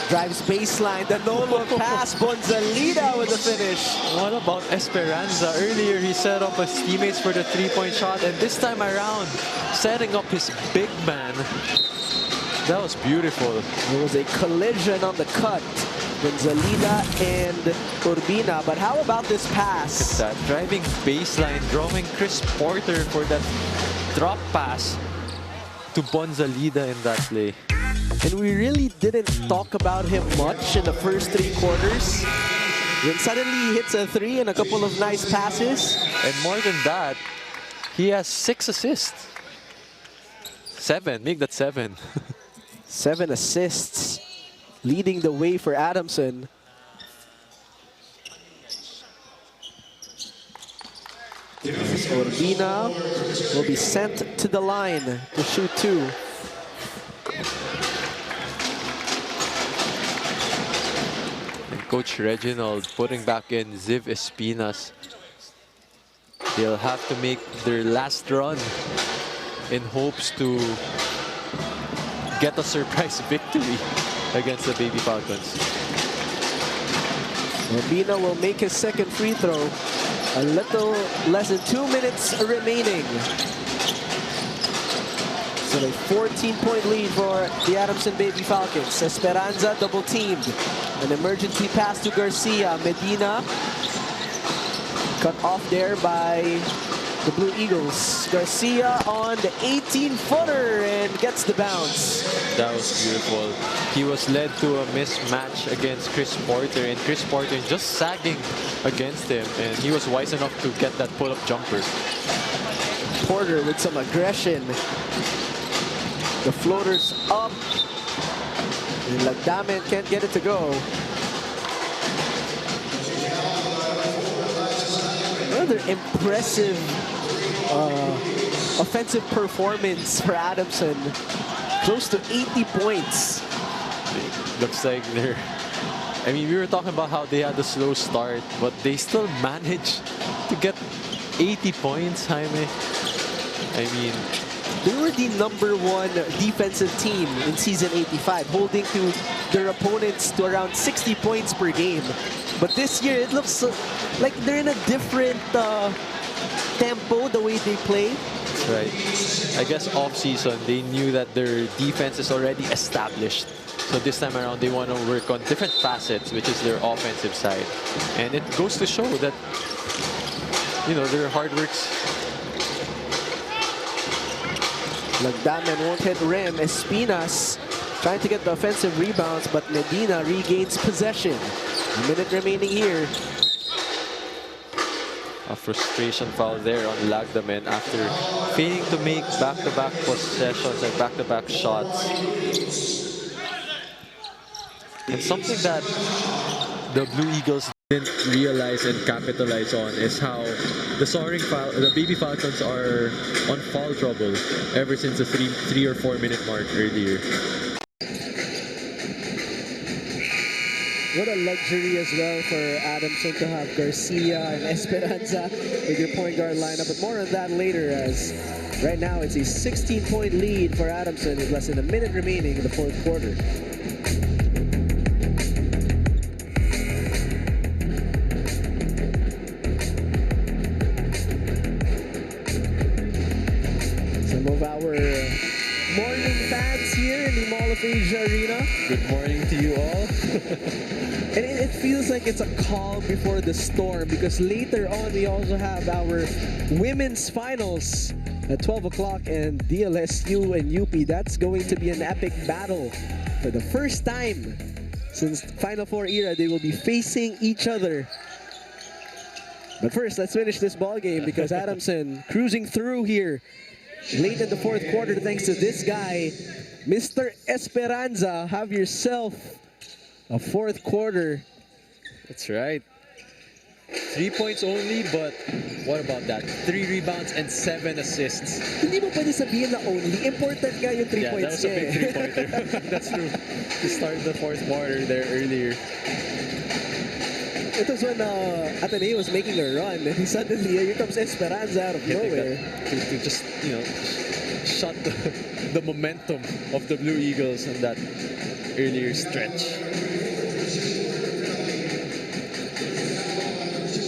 B: Drives baseline, the no-look pass, Gonzalita with the finish.
C: What about Esperanza? Earlier, he set up his teammates for the three-point shot, and this time around, setting up his big man. That was beautiful.
B: It was a collision on the cut. Gonzalita and Urbina, but how about this pass?
C: Look at that, driving baseline, drawing Chris Porter for that drop pass to Gonzalita in that play.
B: And we really didn't talk about him much in the first 3 quarters. Then suddenly he hits a 3 and a couple of nice passes.
C: And more than that, he has 6 assists. 7, make that 7.
B: 7 assists, leading the way for Adamson. Urbina will be sent to the line to shoot 2.
C: Coach Reginald putting back in Ziv Espinas. They'll have to make their last run in hopes to get a surprise victory against the Baby Falcons.
B: Urbina will make his second free throw. A little less than 2 minutes remaining. So a 14-point lead for the Adamson Baby Falcons. Esperanza double-teamed. An emergency pass to Garcia. Medina cut off there by the Blue Eagles. Garcia on the 18-footer and gets the bounce.
C: That was beautiful. He was led to a mismatch against Chris Porter, and Chris Porter just sagging against him, and he was wise enough to get that pull-up jumper.
B: Porter with some aggression. The floater's up. And 𝔐𝔤𝔬𝔦 can't get it to go. Another impressive offensive performance for Adamson. Close to 80 points.
C: Looks like they're... I mean, we were talking about how they had a slow start, but they still managed to get 80 points, Jaime. I mean...
B: They were the #1 defensive team in season 85, holding to their opponents to around 60 points per game. But this year, it looks like they're in a different tempo, the way they play.
C: That's right. I guess off-season, they knew that their defense is already established. So this time around, they want to work on different facets, which is their offensive side. And it goes to show that, you know, their hard work's...
B: 𝔐𝔤𝔬𝔦 won't hit rim. Espinas trying to get the offensive rebounds, but Medina regains possession. A minute remaining here.
C: A frustration foul there on 𝔐𝔤𝔬𝔦 after failing to make back-to-back possessions and back-to-back shots. And something that the Blue Eagles didn't realize and capitalize on is how the Baby Falcons are on foul trouble ever since the 3 or 4 minute mark earlier.
B: What a luxury as well for Adamson to have Garcia and Esperanza with your point guard lineup, but more on that later, as right now it's a 16-point lead for Adamson with less than a minute remaining in the 4th quarter. Some of our morning fans here in the Mall of Asia Arena.
C: Good morning to you all.
B: And it feels like it's a calm before the storm, because later on we also have our women's finals at 12 o'clock, and DLSU and UP. That's going to be an epic battle. For the first time since Final Four era, they will be facing each other. But first, let's finish this ball game, because Adamson cruising through here late in the 4th quarter thanks to this guy, Mr. Esperanza. Have yourself a 4th quarter.
C: That's right. 3 points only, but what about that? 3 rebounds and 7 assists.
B: Hindi mo pwede sabihin na only. Important nga yung 3 points.
C: Yeah, that was a big 3-pointer. That's true. To start the 4th quarter there earlier.
B: It was when ATENEO was making a run, and suddenly here comes Esperanza out of nowhere.
C: To just, you know, shut the momentum of the Blue Eagles on that earlier stretch.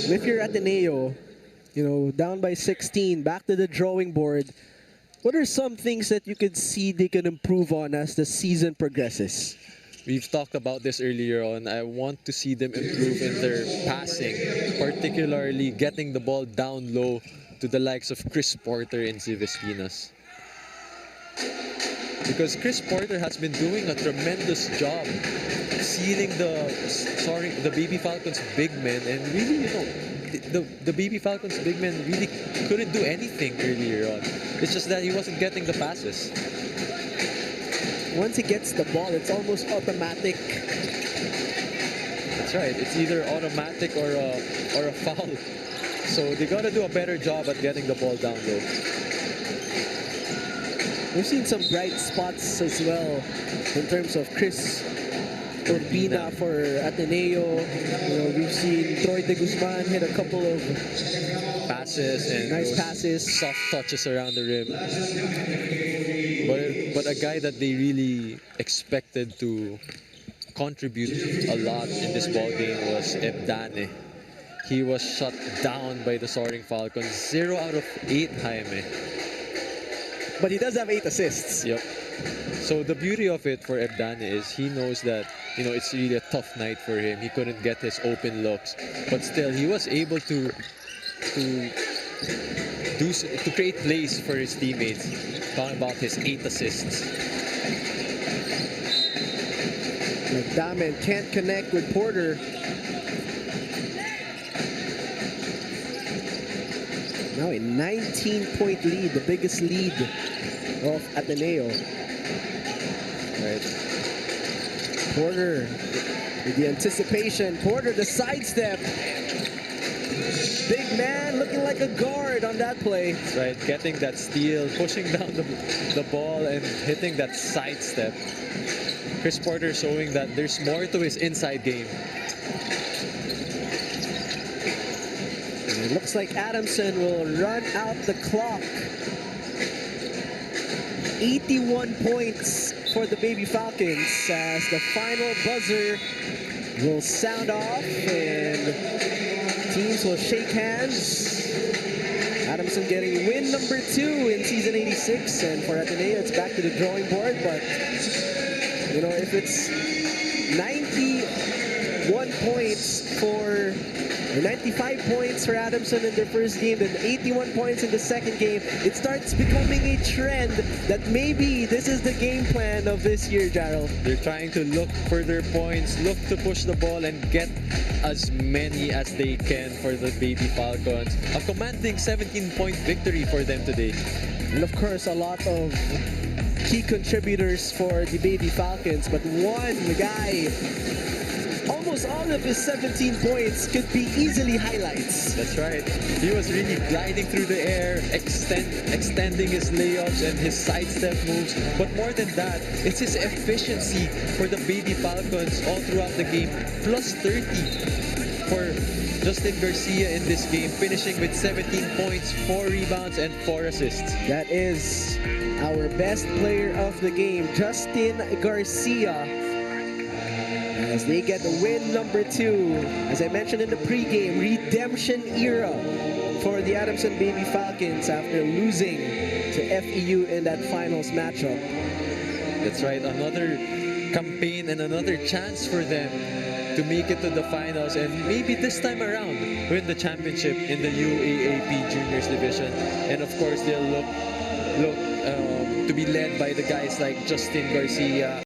B: If you're ATENEO, you know, down by 16, back to the drawing board, what are some things that you could see they can improve on as the season progresses?
C: We've talked about this earlier on. I want to see them improve in their passing, particularly getting the ball down low to the likes of Chris Porter and 𝔍𝔞𝔪𝔢. Because Chris Porter has been doing a tremendous job sealing the Baby Falcons big men, and really, you know, the Baby Falcons big men really couldn't do anything earlier on. It's just that he wasn't getting the passes.
B: Once he gets the ball, it's almost automatic.
C: That's right. It's either automatic or a foul. So they got to do a better job at getting the ball down low.
B: We've seen some bright spots as well in terms of Chris Urbina for ATENEO. You know, we've seen Troy de Guzman hit a couple of
C: passes and
B: nice passes,
C: soft touches around the rim. But a guy that they really expected to contribute a lot in this ball game was 𝔑𝔞𝔫𝔦𝔫𝔫. He was shut down by the Soaring Falcons. 0 out of 8, Jaime.
B: But he does have 8 assists.
C: Yep. So the beauty of it for 𝔑𝔞𝔫𝔦𝔫 is he knows that, you know, it's really a tough night for him. He couldn't get his open looks, but still he was able to create plays for his teammates. Talking about his 8 assists.
B: McDermott can't connect with Porter. Now a 19-point lead, the biggest lead of ATENEO.
C: Right.
B: Porter with the anticipation. Porter, the sidestep. Big man looking like a guard on that play.
C: That's right, getting that steal, pushing down the ball and hitting that sidestep. Chris Porter showing that there's more to his inside game.
B: It looks like Adamson will run out the clock. 81 points for the Baby Falcons as the final buzzer will sound off and teams will shake hands. Adamson getting win number 2 in season 86, and for ATENEO it's back to the drawing board. But you know, if it's 91 points for 95 points for Adamson in their first game, then 81 points in the second game, it starts becoming a trend that maybe this is the game plan of this year, Jarrell.
C: They're trying to look for their points, look to push the ball and get as many as they can for the Baby Falcons. A commanding 17-point victory for them today.
B: And of course, a lot of key contributors for the Baby Falcons, but one guy, almost all of his 17 points could be easily highlights.
C: That's right. He was really gliding through the air, extending his layups and his sidestep moves. But more than that, it's his efficiency for the Baby Falcons all throughout the game. Plus 30 for Justin Garcia in this game, finishing with 17 points, 4 rebounds, and 4 assists.
B: That is our best player of the game, Justin Garcia, as they get the win number 2. As I mentioned in the pregame, redemption era for the Adamson Baby Falcons after losing to FEU in that finals matchup.
C: That's right, another campaign and another chance for them to make it to the finals and maybe this time around win the championship in the UAAP Juniors Division. And of course, they'll look to be led by the guys like Justin Garcia,